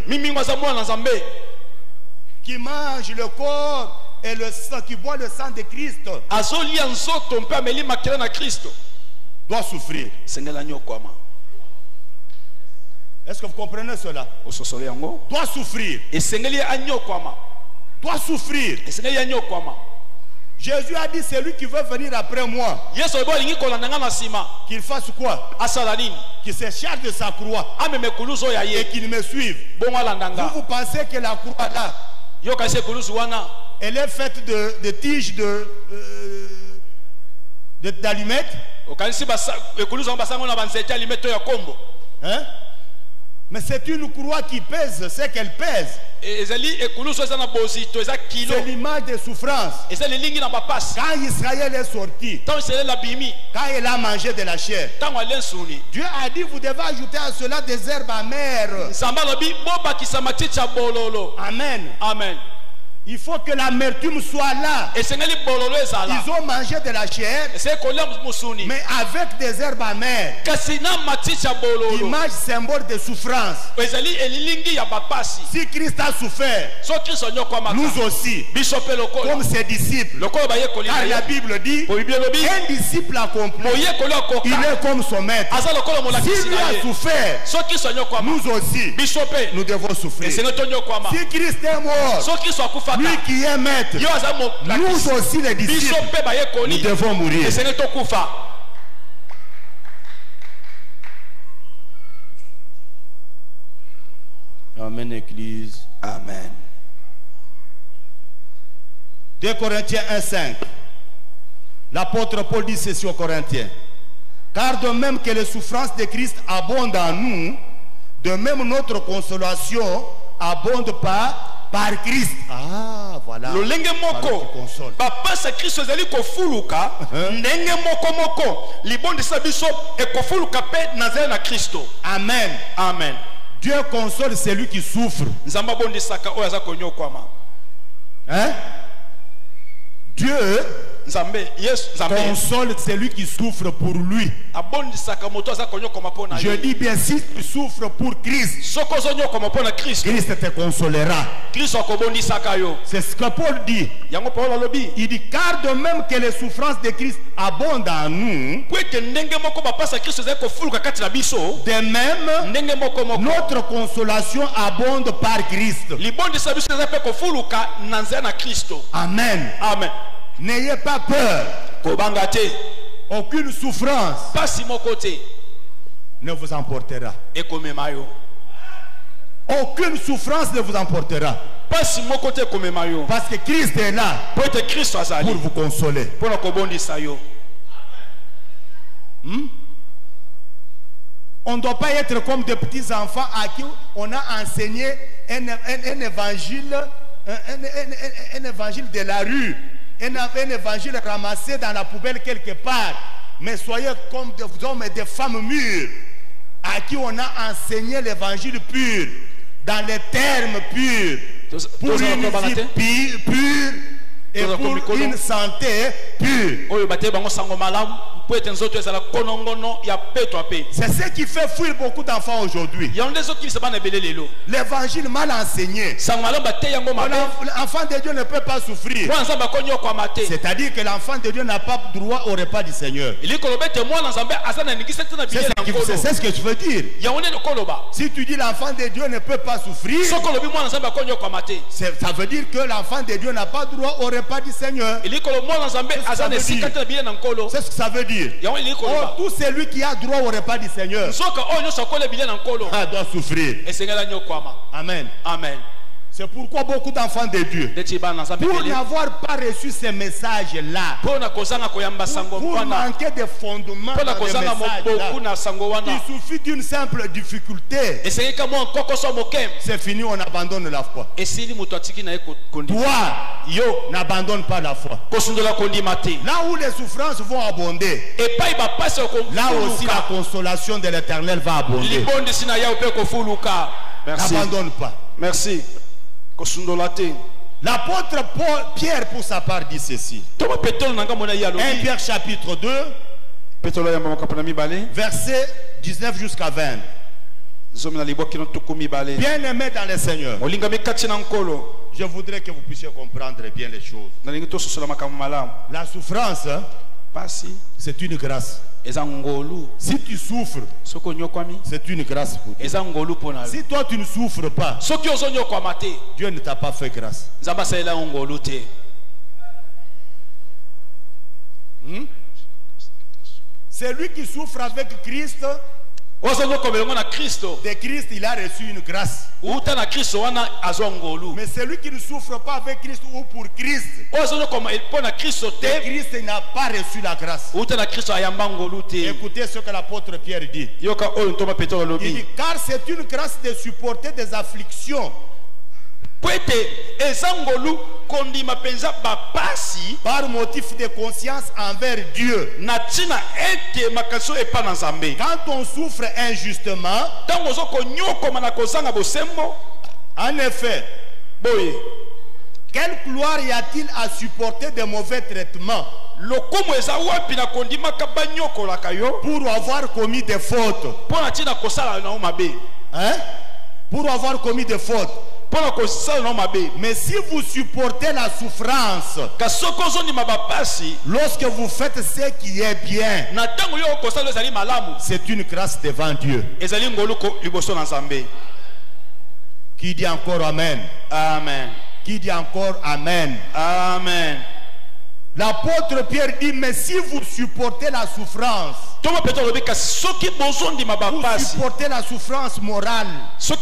qui mange le corps et le sang, qui boit le sang de Christ, doit souffrir. Est-ce que vous comprenez cela? Doit souffrir. Doit souffrir. Jésus a dit, celui qui veut venir après moi, qu'il fasse quoi? Qu'il se charge de sa croix et qu'il me suive. Vous pensez que la croix là, elle est faite de tiges d'allumettes? Hein? Mais c'est une croix qui pèse, c'est qu'elle pèse. C'est l'image des souffrances. Quand Israël est sorti, quand il a mangé de la chair, Dieu a dit, vous devez ajouter à cela des herbes amères. Amen. Amen. Il faut que l'amertume soit là. Ils ont mangé de la chair, mais avec des herbes amères. Image symbole de souffrance. Si Christ a souffert, nous aussi, comme ses disciples. Car la Bible dit, un disciple accompli, il est comme son maître. Si lui a souffert, nous aussi, nous devons souffrir. Si Christ est mort, lui qui est maître, nous aussi les disciples, nous devons mourir. Amen, Église. Amen. 2 Corinthiens 1,5. L'apôtre Paul dit ceci aux Corinthiens. Car de même que les souffrances de Christ abondent en nous, de même notre consolation abonde par Christ. Ah, voilà. Lolenge moko papa sa Christ ezali kofuluka ndenge moko libondi sa biso e kofuluka pe nazali na Kristo. Amen. Amen. Dieu console celui qui souffre. Nzamba bondi saka oyo aza konyokwama. Hein? Dieu console celui qui souffre pour lui. Je dis bien, si tu souffres pour Christ, Christ te consolera. C'est ce que Paul dit. Il dit, car de même que les souffrances de Christ abondent en nous, de même notre consolation abonde par Christ. Amen. Amen. N'ayez pas peur. Aucune souffrance ne vous emportera. Aucune souffrance ne vous emportera. Parce que Christ est là pour vous consoler. On ne doit pas être comme des petits enfants à qui on a enseigné un évangile, un évangile de la rue, un évangile ramassé dans la poubelle quelque part. Mais soyez comme des hommes et des femmes mûrs à qui on a enseigné l'évangile pur, dans les termes purs, pour une vie pure et pour une santé pure. C'est ce qui fait fuir beaucoup d'enfants aujourd'hui. L'évangile mal enseigné. L'enfant de Dieu ne peut pas souffrir. C'est-à-dire que l'enfant de Dieu n'a pas droit au repas du Seigneur. C'est ce que je veux dire. Si tu dis l'enfant de Dieu ne peut pas souffrir, ça veut dire que l'enfant de Dieu n'a pas droit au repas du Seigneur. C'est ce que ça veut dire. Oh, tout celui qui a droit au repas du Seigneur doit souffrir. Amen. Amen. C'est pourquoi beaucoup d'enfants de Dieu, pour n'avoir pas reçu ces messages-là, pour manquer de fondement dans les messages-là, il suffit d'une simple difficulté. C'est fini, on abandonne la foi. Toi, n'abandonne pas la foi. Là où les souffrances vont abonder, là aussi la consolation de l'Éternel va abonder. N'abandonne pas. Merci. L'apôtre Pierre pour sa part dit ceci. 1 Pierre chapitre 2 verset 19 jusqu'à 20. Bien aimé dans le Seigneur, je voudrais que vous puissiez comprendre bien les choses. La souffrance, c'est une grâce. Si tu souffres, c'est une grâce pour toi. Si toi tu ne souffres pas, Dieu ne t'a pas fait grâce. C'est lui qui souffre avec Christ. De Christ, il a reçu une grâce. Mais celui qui ne souffre pas avec Christ ou pour Christ, de Christ, il n'a pas reçu la grâce. Écoutez ce que l'apôtre Pierre dit. Il dit, car c'est une grâce de supporter des afflictions par motif de conscience envers Dieu. Quand on souffre injustement, en effet, quelle gloire y a-t-il à supporter de mauvais traitements pour avoir commis des fautes? Hein? Pour avoir commis des fautes. Mais si vous supportez la souffrance, lorsque vous faites ce qui est bien, c'est une grâce devant Dieu. Qui dit encore Amen? Amen. Qui dit encore Amen? Amen. L'apôtre Pierre dit, mais si vous supportez la souffrance, vous supportez la souffrance morale, vous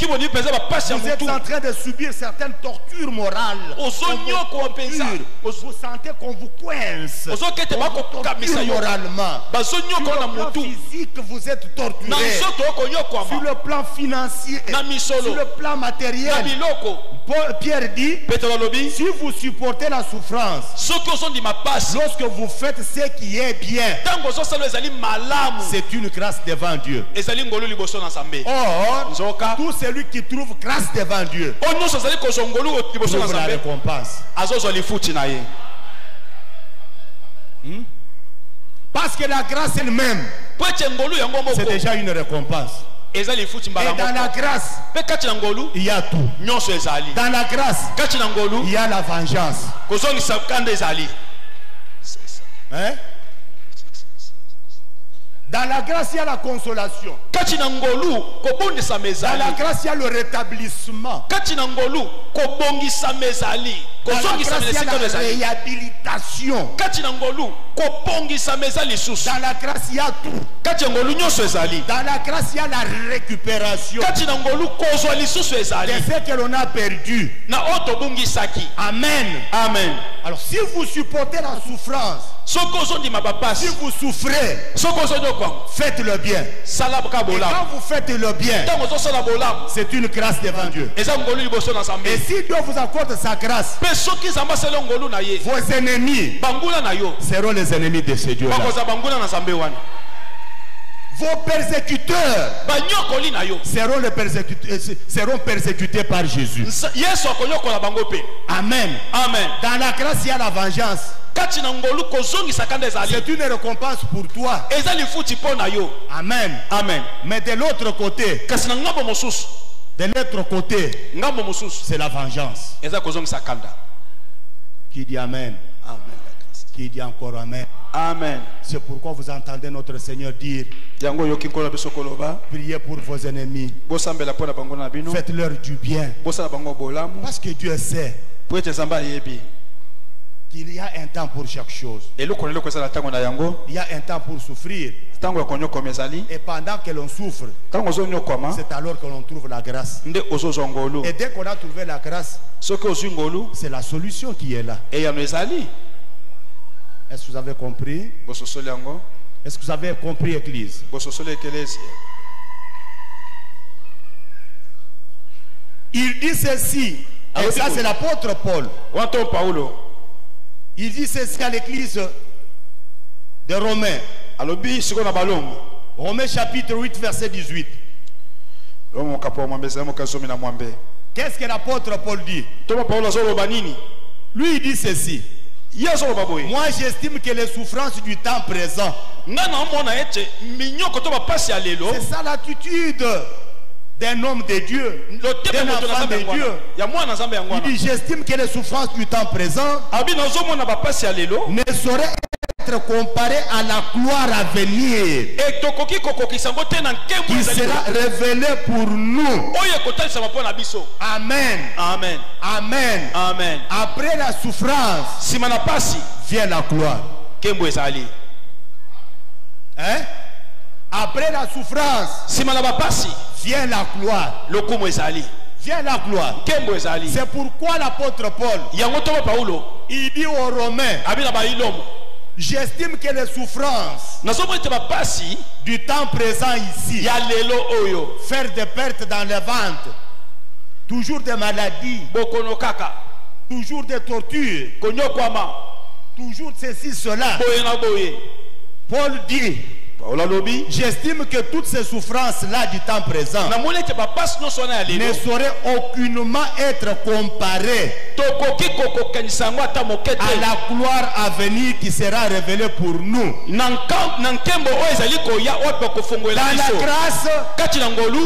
êtes en train de subir certaines tortures morales, vous sentez qu'on vous coince, moralement, sur le plan physique vous êtes torturé, sur le plan financier, sur le plan matériel. Pierre dit, si vous supportez la souffrance, lorsque vous faites ce qui est bien, c'est une grâce devant Dieu. Or, tout celui qui trouve grâce devant Dieu trouve la récompense. Parce que la grâce elle-même, c'est déjà une récompense. Et dans la grâce, il y a tout. Dans la grâce, il y a la vengeance. Hein? Dans la grâce, il y a la consolation. Dans la grâce, il y a le rétablissement. Dans la grâce, il y a la réhabilitation. Dans la grâce, il y a tout. Dans la grâce, il y a la récupération de ce que l'on a perdu. Amen. Amen. Alors, si vous supportez la souffrance, si vous souffrez, faites le bien. Et quand vous faites le bien, c'est une grâce devant Dieu. Et si Dieu vous accorde sa grâce, vos ennemis seront les ennemis de ce Dieu-là. Vos persécuteurs seront persécutés par Jésus. Amen. Amen. Dans la grâce, il y a la vengeance. C'est une récompense pour toi. Amen. Amen. Mais de l'autre côté, c'est la vengeance. Qui dit Amen? Amen. Qui dit encore Amen? Amen. C'est pourquoi vous entendez notre Seigneur dire: priez pour vos ennemis, faites-leur du bien, parce que Dieu sait qu'il y a un temps pour chaque chose. Il y a un temps pour souffrir. Et pendant que l'on souffre, c'est alors que l'on trouve la grâce. Et dès qu'on a trouvé la grâce, c'est la solution qui est là. Est-ce que vous avez compris? Est-ce que vous avez compris, Église? Il dit ceci, et ça c'est l'apôtre Paul. Il dit ceci à l'église de Romains. Romains chapitre 8 verset 18. Qu'est-ce que l'apôtre Paul dit? Lui il dit ceci: moi j'estime que les souffrances du temps présent, c'est ça l'attitude d'un homme de Dieu, d'un enfant de Dieu. Il dit: j'estime que les souffrances du temps présent ne sauraient être comparées à la gloire à venir, qui sera révélée pour nous. Amen. Amen. Amen. Amen. Après la souffrance vient la gloire. Hein? Après la souffrance vient la gloire. Vient la gloire. C'est pourquoi l'apôtre Paul, il dit aux Romains: j'estime que les souffrances du temps présent ici, faire des pertes dans le ventre, toujours des maladies, toujours des tortures, toujours ceci, cela. Paul dit: j'estime que toutes ces souffrances-là du temps présent ne sauraient aucunement être comparées à la gloire à venir qui sera révélée pour nous. Dans la grâce,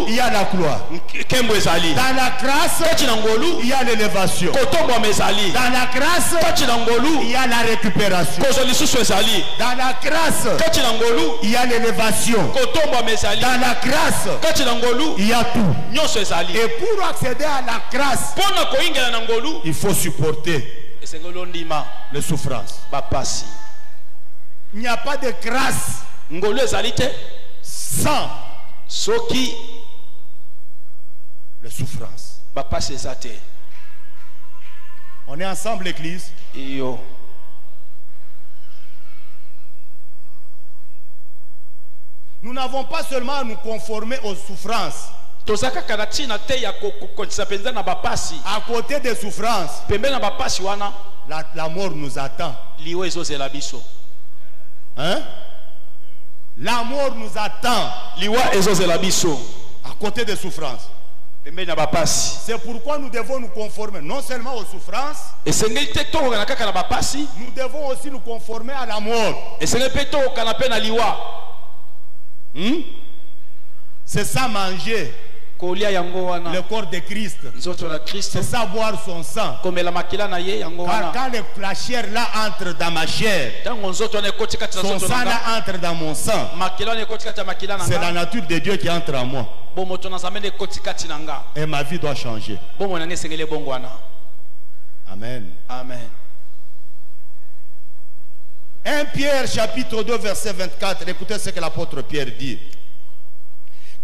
il y a la gloire. Dans la grâce, il y a l'élévation. Dans la grâce, il y a la récupération. Dans la grâce, il y a l'élévation. Dans la grâce, il y a tout. Et pour accéder à la grâce, il faut supporter les souffrances. Il n'y a pas de grâce sans les souffrances. On est ensemble, l'église. Nous n'avons pas seulement à nous conformer aux souffrances. À côté des souffrances, la mort nous attend. Hein? La mort nous attend. À côté des souffrances. C'est pourquoi nous devons nous conformer non seulement aux souffrances, nous devons aussi nous conformer à la mort. C'est ça manger le corps de Christ. C'est ça boire son sang. Car quand la chair là entre dans ma chair, son sang là entre dans mon sang, c'est la nature de Dieu qui entre en moi. Et ma vie doit changer. Amen. Amen. 1 Pierre chapitre 2 verset 24. Écoutez ce que l'apôtre Pierre dit.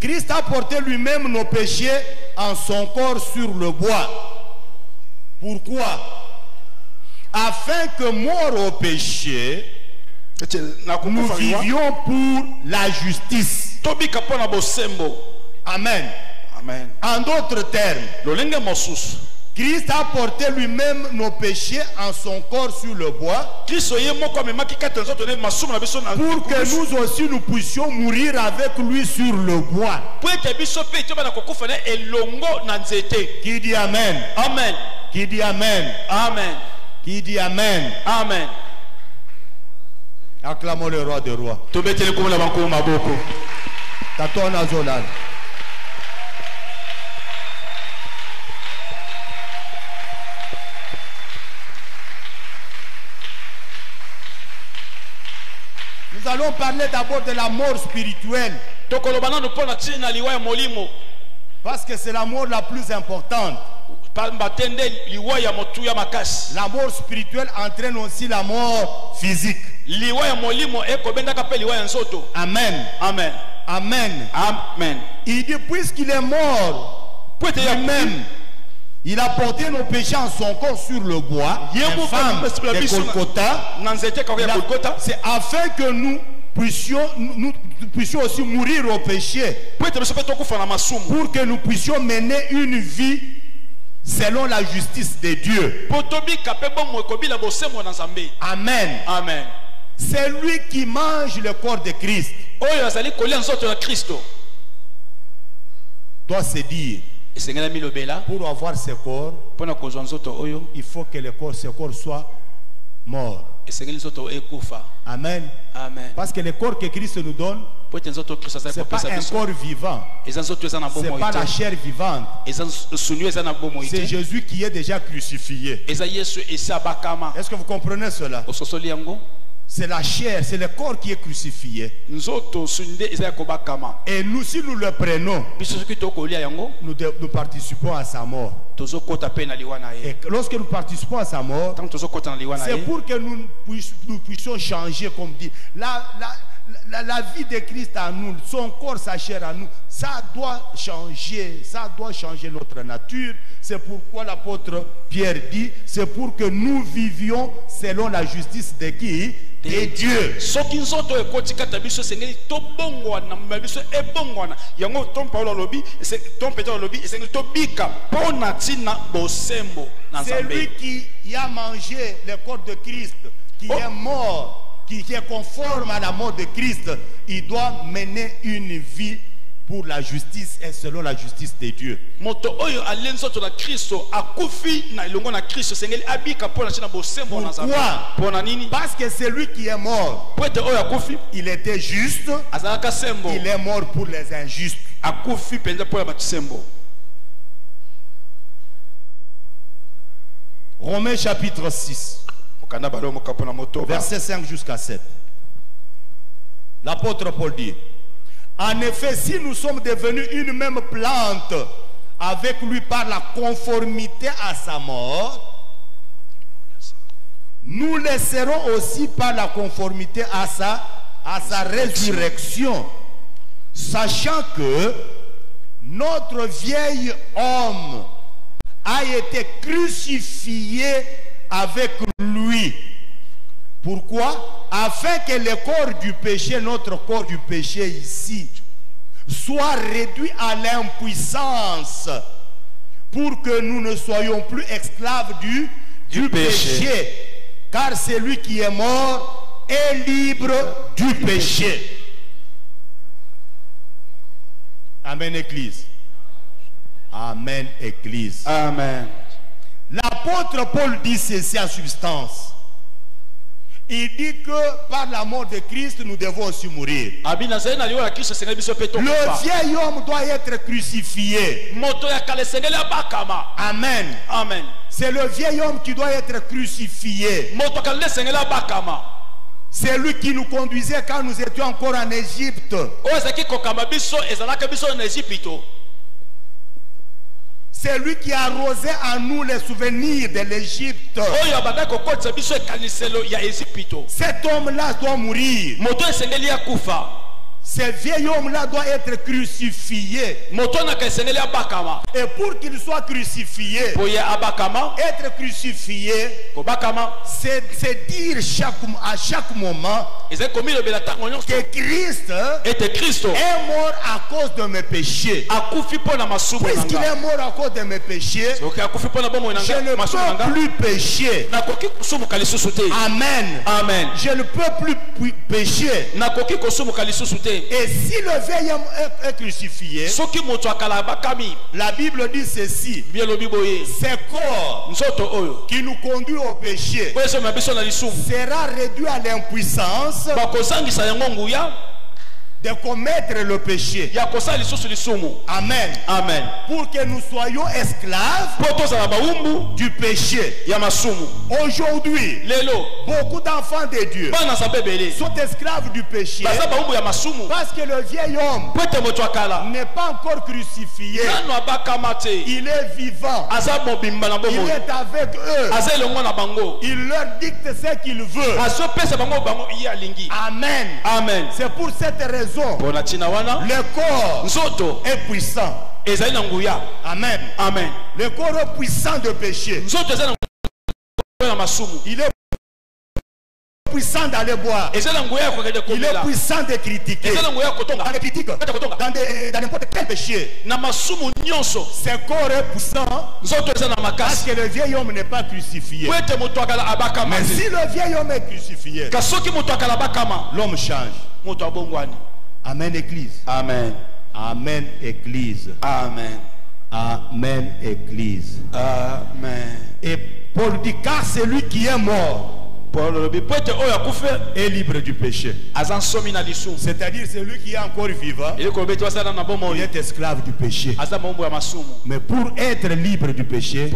Christ a porté lui-même nos péchés en son corps sur le bois. Pourquoi? Afin que mort au péché, nous vivions pour la justice. Amen. Amen. En d'autres termes, Christ a porté lui-même nos péchés en son corps sur le bois pour que nous aussi nous puissions mourir avec lui sur le bois. Qui dit Amen? Amen. Qui dit Amen? Amen. Qui dit Amen? Amen. Acclamons le roi des rois. Tatona Zolal. Nous allons parler d'abord de la mort spirituelle. Parce que c'est la mort la plus importante. La mort spirituelle entraîne aussi la mort physique. Amen. Amen. Amen. Amen. Il dit, puisqu'il est mort, lui-même, il a porté nos péchés en son corps sur le bois, infâme de Golgotha. C'est afin que nous puissions aussi mourir au péché, pour que nous puissions mener une vie selon la justice de Dieu. Amen. Amen. C'est lui qui mange le corps de Christ doit se dire, pour avoir ce corps, il faut que ce corps soit mort. Amen. Amen. Parce que le corps que Christ nous donne, ce n'est pas un corps vivant. Ce n'est pas la chair vivante. C'est Jésus qui est déjà crucifié. Est-ce que vous comprenez cela? C'est la chair, c'est le corps qui est crucifié. Et nous, si nous le prenons, nous participons à sa mort. Et lorsque nous participons à sa mort, c'est pour que nous puissions changer, comme dit. La vie de Christ à nous, son corps, sa chair à nous, ça doit changer notre nature. C'est pourquoi l'apôtre Pierre dit, c'est pour que nous vivions selon la justice de qui? De Dieu. C'est lui qui a mangé le corps de Christ, qui est mort, qui est conforme à la mort de Christ. Il doit mener une vie pour la justice et selon la justice de Dieu. Pourquoi? Parce que celui qui est mort, il était juste, il est mort pour les injustes. Romains chapitre 6, verset 5 jusqu'à 7. L'apôtre Paul dit, en effet, si nous sommes devenus une même plante avec lui par la conformité à sa mort, nous le serons aussi par la conformité à sa résurrection, sachant que notre vieil homme a été crucifié avec lui. Pourquoi? Afin que le corps du péché, notre corps du péché ici, soit réduit à l'impuissance, pour que nous ne soyons plus esclaves du péché. Car celui qui est mort est libre du péché. Amen, Église. Amen, Église. Amen. L'apôtre Paul dit ceci en substance. Il dit que par la mort de Christ, nous devons aussi mourir. Le vieil homme doit être crucifié. Amen. Amen. C'est le vieil homme qui doit être crucifié. C'est lui qui nous conduisait quand nous étions encore en Égypte. C'est lui qui arrosait en nous les souvenirs de l'Égypte. Cet homme-là doit mourir. Ce vieil homme-là doit être crucifié. Et pour qu'il soit crucifié, être crucifié, c'est dire à chaque moment que Christ est mort à cause de mes péchés. Puisqu'il est mort à cause de mes péchés, je ne peux plus pécher. Amen. Amen. Je ne peux plus pécher. Et si le vieil homme est crucifié, la Bible dit ceci: ce corps qui nous conduit au péché sera réduit à l'impuissance de commettre le péché. Amen. Amen. Pour que nous soyons esclaves du péché. Aujourd'hui, beaucoup d'enfants de Dieu sont esclaves du péché parce que le vieil homme n'est pas encore crucifié. Il est vivant. Il est avec eux. Il leur dicte ce qu'il veut. Amen. Amen. C'est pour cette raison le corps est puissant. Amen. Amen. Le corps est puissant de péché. Il est puissant d'aller boire. Il est puissant de critiquer. Dans les critiques, dans n'importe quel péché. Ce corps est puissant parce que le vieil homme n'est pas crucifié. Mais si le vieil homme est crucifié, l'homme change. Amen, Église. Amen. Amen, Église. Amen. Amen, Église. Amen. Et Paul dit, car celui qui est mort est libre du péché. C'est-à-dire celui qui est encore vivant, il est esclave du péché. Mais pour être libre du péché,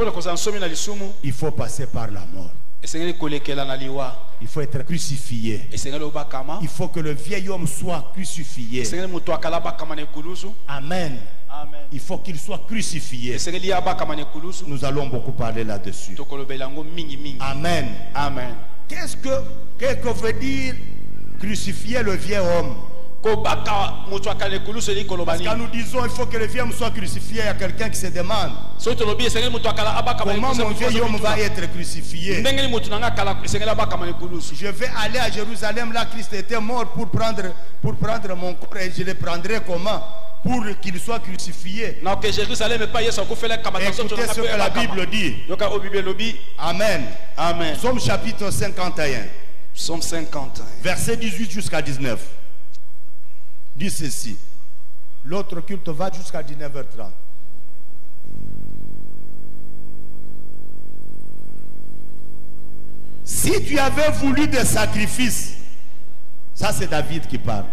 il faut passer par la mort. Il faut être crucifié. Il faut que le vieil homme soit crucifié. Amen. Amen. Il faut qu'il soit crucifié. Nous allons beaucoup parler là-dessus. Amen. Amen. Qu'est-ce que veut dire crucifier le vieil homme? Parce que nous disons il faut que le vieil homme soit crucifié. Il y a quelqu'un qui se demande comment mon vieil homme va être crucifié. Je vais aller à Jérusalem. Là Christ était mort pour prendre mon corps. Et je le prendrai comment? Pour qu'il soit crucifié. Écoutez ce que la Bible dit. Amen. Amen. Psaume chapitre 51. Psaume 51. Verset 18 jusqu'à 19. Dit ceci. L'autre culte va jusqu'à 19h30. Si tu avais voulu des sacrifices, ça c'est David qui parle.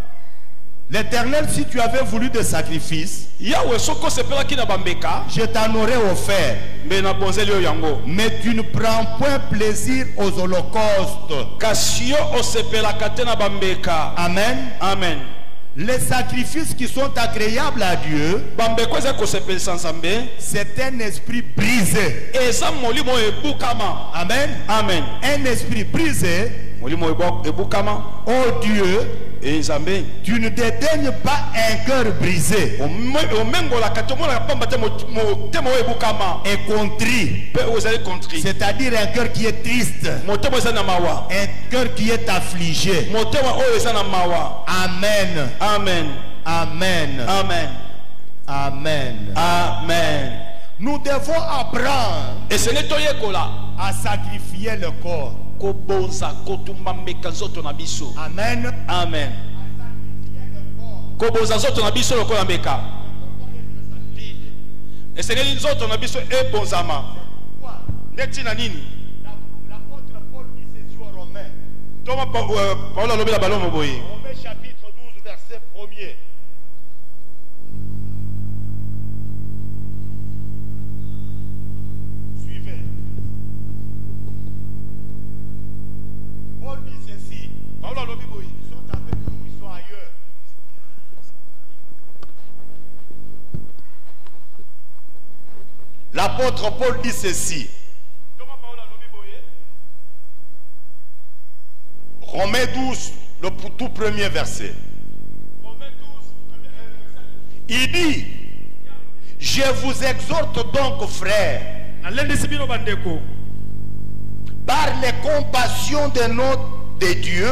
L'Éternel, si tu avais voulu des sacrifices, je t'en aurais offert. Mais tu ne prends point plaisir aux holocaustes. Amen. Amen. Les sacrifices qui sont agréables à Dieu, c'est un esprit brisé. Amen. Amen. Un esprit brisé. Oh Dieu, tu ne dédaignes pas un cœur brisé et contrit, c'est-à-dire un cœur qui est triste, un cœur qui est affligé. Amen. Amen. Amen. Amen. Amen. Amen. Nous devons apprendre à sacrifier le corps. Amen. Amen. esengeli nzoto na biso ebonzama ndeti na nini l'apôtre Paul dit ceci aux Romains. toma Paulo alobi na balomo boye Romains chapitre 12 verset 1er. Suivez. Paul dit ceci. Paulo alobi boye Ils sont avec nous, ils sont ailleurs. L'apôtre Paul dit ceci. toma Paulo alobi boye Romains 12, le tout premier verset. Romains 12 Il dit, je vous exhorte donc, frères, nalendisi bino bandeko par les compassions de notre Dieu,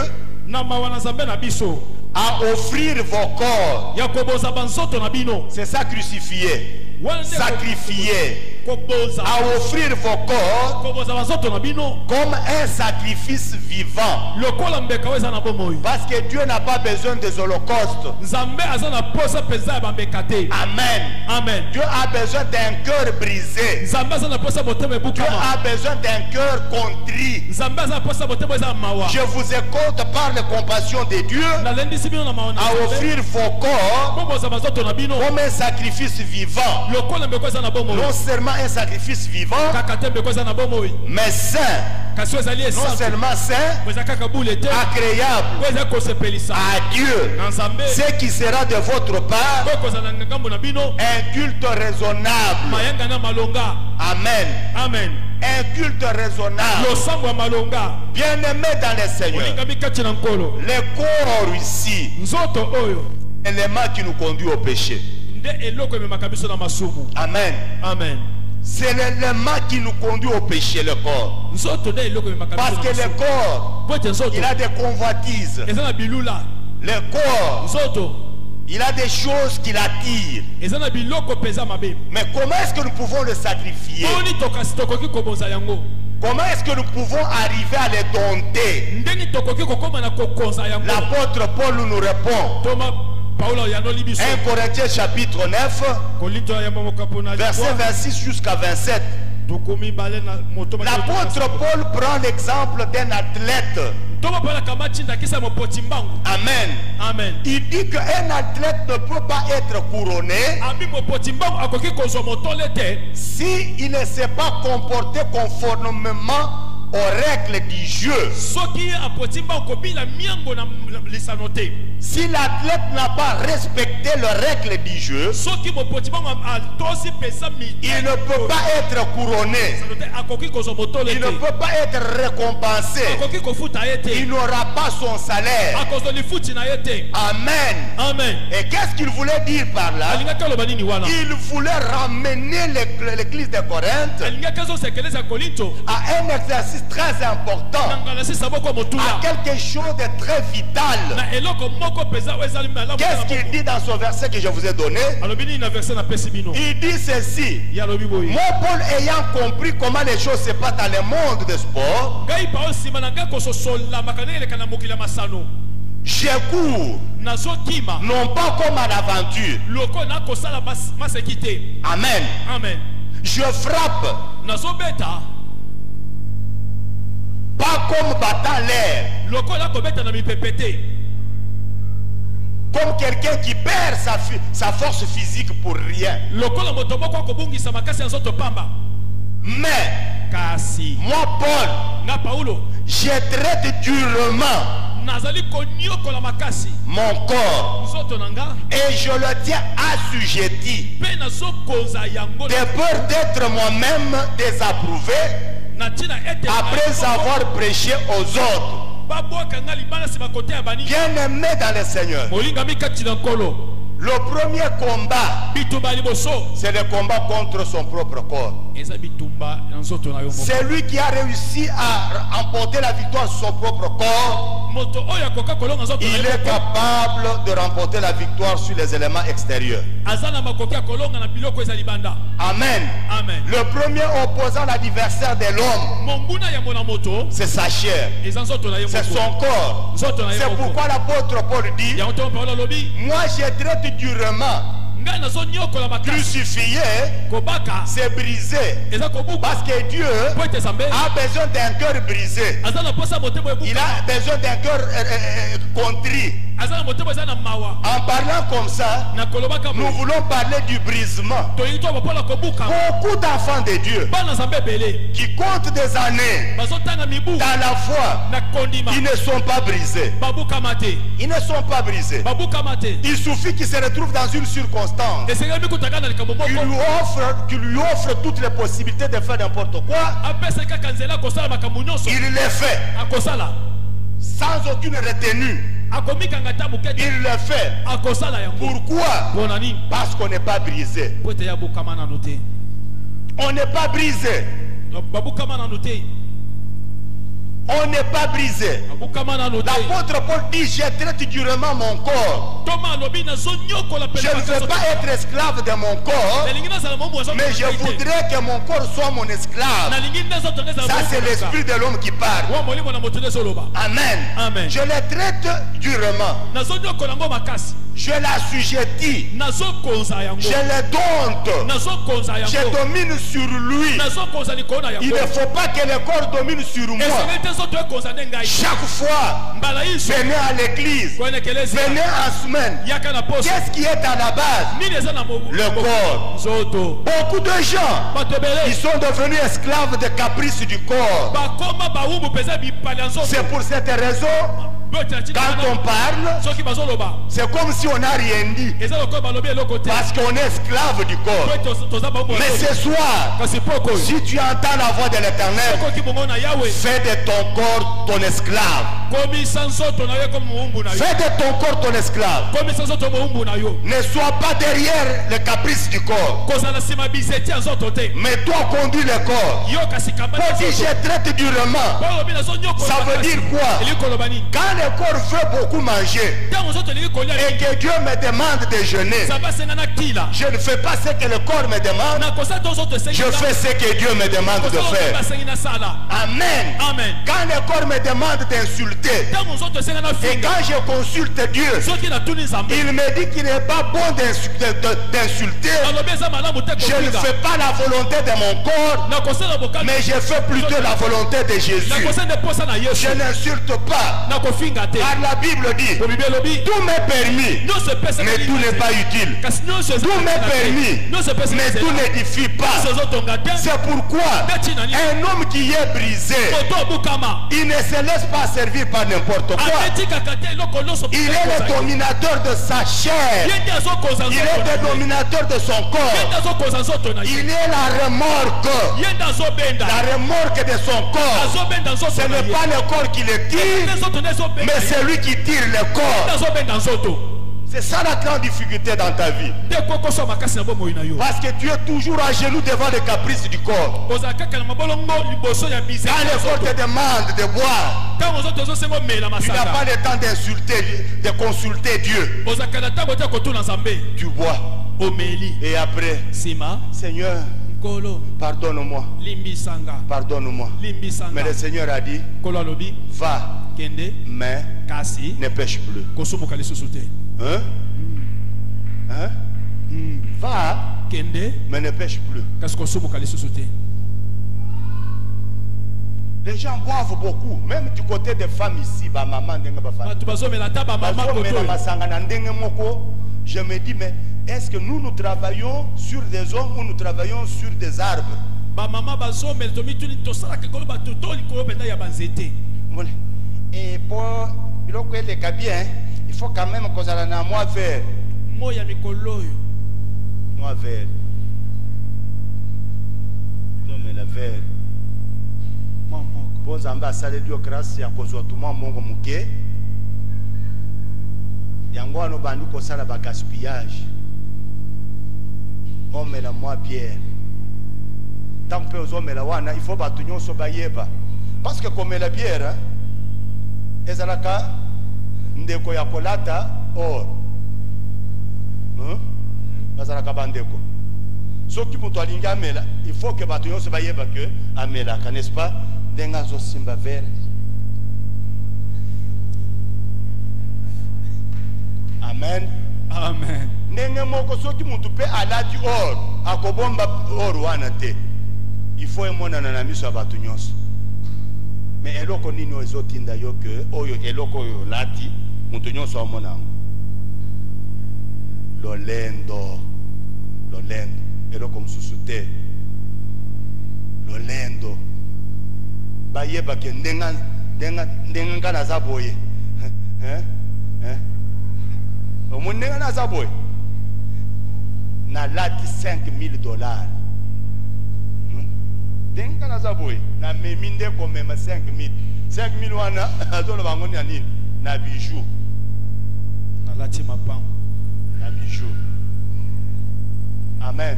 na mawa na nzambe na biso à offrir vos corps. ya koboza banzoto na bino C'est ça crucifié. Sacrifié. koboza À offrir vos corps koboza banzoto na bino comme un sacrifice vivant. lokola mbeka oyo eza na bomoi Parce que Dieu n'a pas besoin des holocaustes. nzambe aza na posa mpenza ya bambeka te Amen. amen Dieu a besoin d'un cœur brisé. nzambe aza na posa motema Dieu ebukama a besoin d'un cœur contrit. nzambe aza na posa motema eza na mawa Je vous écoute par les compassions de Dieu nalendisi bino na mawa na à nzambe offrir vos corps koboza banzoto na bino comme un sacrifice vivant. lokola mbeko eza na bomoi Non seulement un sacrifice vivant, kaka te mbeko eza na bomoi mais saint. kasi oyo ezali Non esantu seulement saint, po eza kaka bule te agréable oyo eza kosepelisa à Dieu. na nzambe Ce qui sera de votre part po ekozala na ngambo na bino un culte raisonnable. mayanga na malonga Amen. amen Un culte raisonnable. losambo ya malonga Bien-aimé dans le Seigneur. olingami kati na nkolo Le corps ici, nzoto oyo l'élément qui nous conduit au péché. nde eloko ememaka biso na masumu Amen. amen C'est l'élément qui nous conduit au péché, le corps. nzoto nde eloko ememaka biso Parce na que le masumu corps, po ete nzoto il a des convoitises. eza na bilula Le corps, nzoto il a des choses qui l'attirent. eza na biloko mpenza mabe Mais comment est-ce que nous pouvons le sacrifier? poni tokasi tokoki kobonza yango Comment est-ce que nous pouvons arriver à les dompter? ndenge tokoki kokóma na kokonza yango L'apôtre Paul nous répond. toma paulo yanoli biso 1 Corinthiens chapitre 9, kolinto ya momokapo na verset 26 jusqu'à 27. tokomi bale na moto L'apôtre Paul prend l'exemple d'un athlète. toma mpona kama tindakisa mopoti mbangu Amen. amen Il dit qu'un athlète ne peut pas être couronné abi mopoti mbangu akoki kozwa motole te si il ne s'est pas comporté conformément aux règles du jeu. soki apoti mbangu kobila miango na lisano te Si l'athlète n'a pas respecté les règles du jeu, soki mopoti mbangu atosi mpenza il ne peut pas être couronné. lisano te akoki kozwa motole Il ne te peut pas être récompensé. akoki kofuta ye te Il n'aura pas son salaire. akozwa lifuti na ye te Amen. amen Et qu'est-ce qu'il voulait dire par là? alingaki aloba nini wana Il voulait ramener l'église de Corinthe alingaki azosekeleza kolinto à un exercice très important, na ngala sisa moko à motula quelque chose de très vital. na eloko moko mpenza oyo ezali malamu Qu'est-ce qu'il dit dans son verset que je vous ai donné? alobi nini na verset napesi bino Il dit ceci. ye alobi boye Moi, Paul, ayant compris comment les choses se passent dans le monde de sport, ngai pao nsima na ngai kososolamaka ndenge eleka na mokili ya masano je cours, nazokima non pas comme à l'aventure. loko nakosala maseki te Amen. amen Je frappe, nazobeta pas comme battant l'air, loko nakobeta na mipepe te comme quelqu'un qui perd sa force physique pour rien. lokola moto moko akobungisa makasi ya nzoto pamba Mais, kasi moi, Paul, nga paulo je traite durement nazali koniokola makasi mon corps nzoto na nga et je le tiens assujetti mpe nazokonza yango de peur d'être moi-même désapprouvé na ntina ete après avoir prêché aux autres. babwaka nga libana nsima kote ya bani Bien-aimé dans le Seigneur, molingami kati na nkolo le premier combat, bitumba ya liboso c'est le combat contre son propre corps. eza bitumba ya nzoto na yo moko C'est lui qui a réussi à emporter la victoire sur son propre corps. moto oyo akoka kolonga nzoto na Il ye est moko capable de remporter la victoire sur les éléments extérieurs. aza na makoki ya kolonga na biloko eza libanda Amen. amen Le premier opposant, l'adversaire de l'homme, monguna ya mona moto c'est sa chair, eza nzoto na ye c'est moko son corps. nzoto na ye C'est moko pourquoi l'apôtre Paul dit, yango ntongo paulo alobi moi je traite durement Crucifié, c'est brisé. Parce que Dieu a besoin d'un cœur brisé. Il a besoin d'un cœur contrit. En parlant comme ça, nous voulons parler du brisement. Beaucoup d'enfants de Dieu qui comptent des années dans la foi, ils ne sont pas brisés. Ils ne sont pas brisés. Il suffit qu'ils se retrouvent dans une circonstance qui lui offre toutes les possibilités de faire n'importe quoi. Il le fait sans aucune retenue. Il le fait. Pourquoi? Parce qu'on n'est pas brisé. On n'est pas brisé. On n'est pas brisé. L'apôtre Paul dit: je traite durement mon corps. Je ne veux pas être esclave de mon corps, mais je voudrais que mon corps soit mon esclave. Ça, c'est l'esprit de l'homme qui parle. Amen. Amen. Je le traite durement. Je l'assujettis. Je le dompte. Je domine sur lui. Il ne faut pas que le corps domine sur moi. Chaque fois, venez à l'église, venez en semaine. Qu'est-ce qui est à la base? Le corps. Beaucoup de gens, ils sont devenus esclaves des caprices du corps. C'est pour cette raison, quand on parle, c'est comme si on n'a rien dit, parce qu'on est esclave du corps. Mais ce soir, si tu entends la voix de l'Éternel, fais de ton corps ton esclave. Fais de ton corps ton esclave. Ne sois pas derrière les caprices du corps, mais toi conduis le corps. Quand dit je traite durement, ça veut dire quoi? Quand le corps veut beaucoup manger et que Dieu me demande de jeûner, je ne fais pas ce que le corps me demande, je fais ce que Dieu me demande de faire. Amen. Amen. Quand le corps me demande d'insulter, et quand je consulte Dieu, il me dit qu'il n'est pas bon d'insulter. Je ne fais pas la volonté de mon corps, mais je fais plutôt la volonté de Jésus. Je n'insulte pas. Car la Bible dit: tout m'est permis, mais tout n'est pas utile. Tout m'est permis, mais tout n'édifie pas. C'est pourquoi un homme qui est brisé, il ne se laisse pas servir par n'importe quoi. Il est le dominateur de sa chair. Il est le dominateur de son corps. Il est la remorque. La remorque de son corps. Ce n'est pas le corps qui le tire, mais c'est lui qui tire le corps. C'est ça la grande difficulté dans ta vie. Parce que tu es toujours à genoux devant les caprices du corps. Quand le corps te demande de boire, tu n'as pas le temps d'insulter, de consulter Dieu. Tu bois. Et après, Seigneur, pardonne-moi. Pardonne-moi. Mais le Seigneur a dit: va, mais ne pêche plus. Hein? Hein? Va, mais ne pêche plus. Les gens boivent beaucoup, même du côté des femmes ici, je me dis, mais est-ce que nous travaillons sur des hommes ou nous travaillons sur des arbres? Et pour le bien, il faut quand même qu'on ait un mois vert. Mois vert. Non, mais le vert. Bon, ambassade de grâce à cause de tout le monde. Yango ano bandu ko sala ba gaspillage. On met la moi bière. Tant que on met la wana, il faut batu nyonso bayeba. Parce que comme la bière, ezalaka ndeko ya kolata or. Bazalaka bandeko. Soki muto alinga mela, il faut que batu nyonso bayeba que amela, n'est-ce pas? Denga zo simba vert. Amen. Amen. Ndenge moko soki mutu pe alati or akobomba or wana te. Il faut emonana na miso ya bato nyonso. Mais eloko nini ezotinda yo ke oyo eloko oyo lati mutu nyonso amona. Lolendo eloko msusu te. Lolendo bayeba ke ndenga ngana za boye. Omunenga na za boye. Na lati $5,000. Denga na za boye. Na meminde komema 5,000. 5,000 wana azolo bangoni ya nini? Na bijou. Na lati mapam. Na bijou. Amen.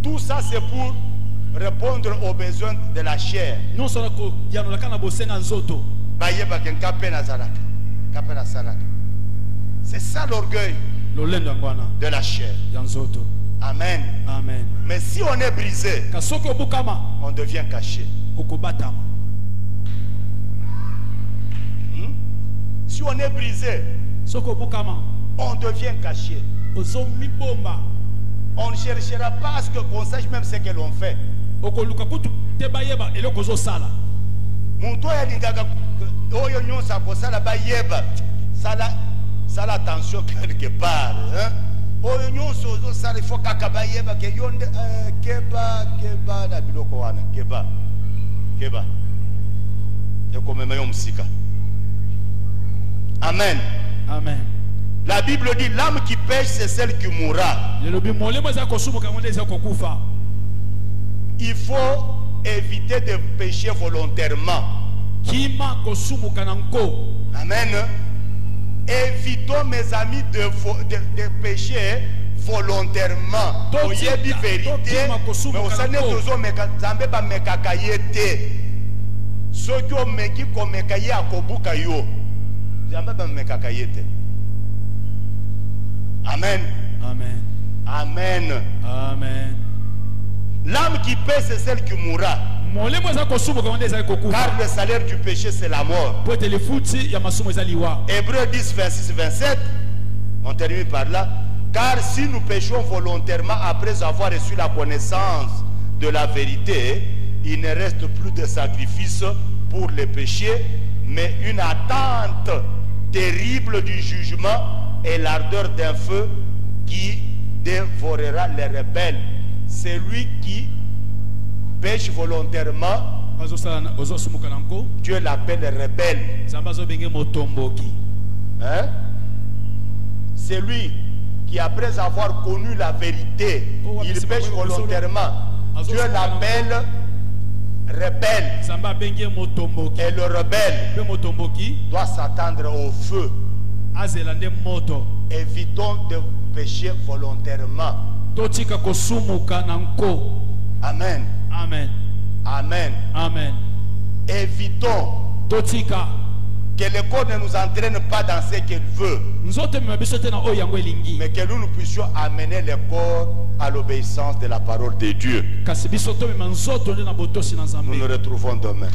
Tout ça c'est pour répondre aux besoins de la chair. Non solo yano kana bosenga nzoto. Bayeba ken kapena zalaka. Kapena salaka. C'est ça l'orgueil de la chair. Amen. Amen. Mais si on est brisé, on devient caché. Si on est brisé, on devient caché. On ne cherchera pas à ce qu'on sache même ce que l'on fait. Ça l'attention quelque part. Il faut Amen. Amen. La Bible dit l'âme qui pêche c'est celle qui mourra. Il faut éviter de pécher volontairement. Amen. Évitons, mes amis, de pécher volontairement. Oyez la vérité, mais au Seigneur toujours Zambe ba mekakayete. Ceux qui ont meki comme mekaye akobuka yo. Zambe ba mekakayete. Amen. Amen. Amen. Amen. L'âme qui paie c'est celle qui mourra. Car le salaire du péché c'est la mort. Hébreux 10, 26, 27. On termine par là. Car si nous péchons volontairement après avoir reçu la connaissance de la vérité, il ne reste plus de sacrifice pour les péchés, mais une attente terrible du jugement et l'ardeur d'un feu qui dévorera les rebelles. C'est lui qui pêche volontairement, Dieu l'appelle rebelle. Hein? C'est lui qui, après avoir connu la vérité, il pêche volontairement. Dieu l'appelle rebelle. Et le rebelle doit s'attendre au feu. Évitons de pécher volontairement. Amen. Amen. Amen. Amen. Évitons que le corps ne nous entraîne pas dans ce qu'il veut, mais que nous puissions amener le corps à l'obéissance de la parole de Dieu. Nous nous retrouvons demain.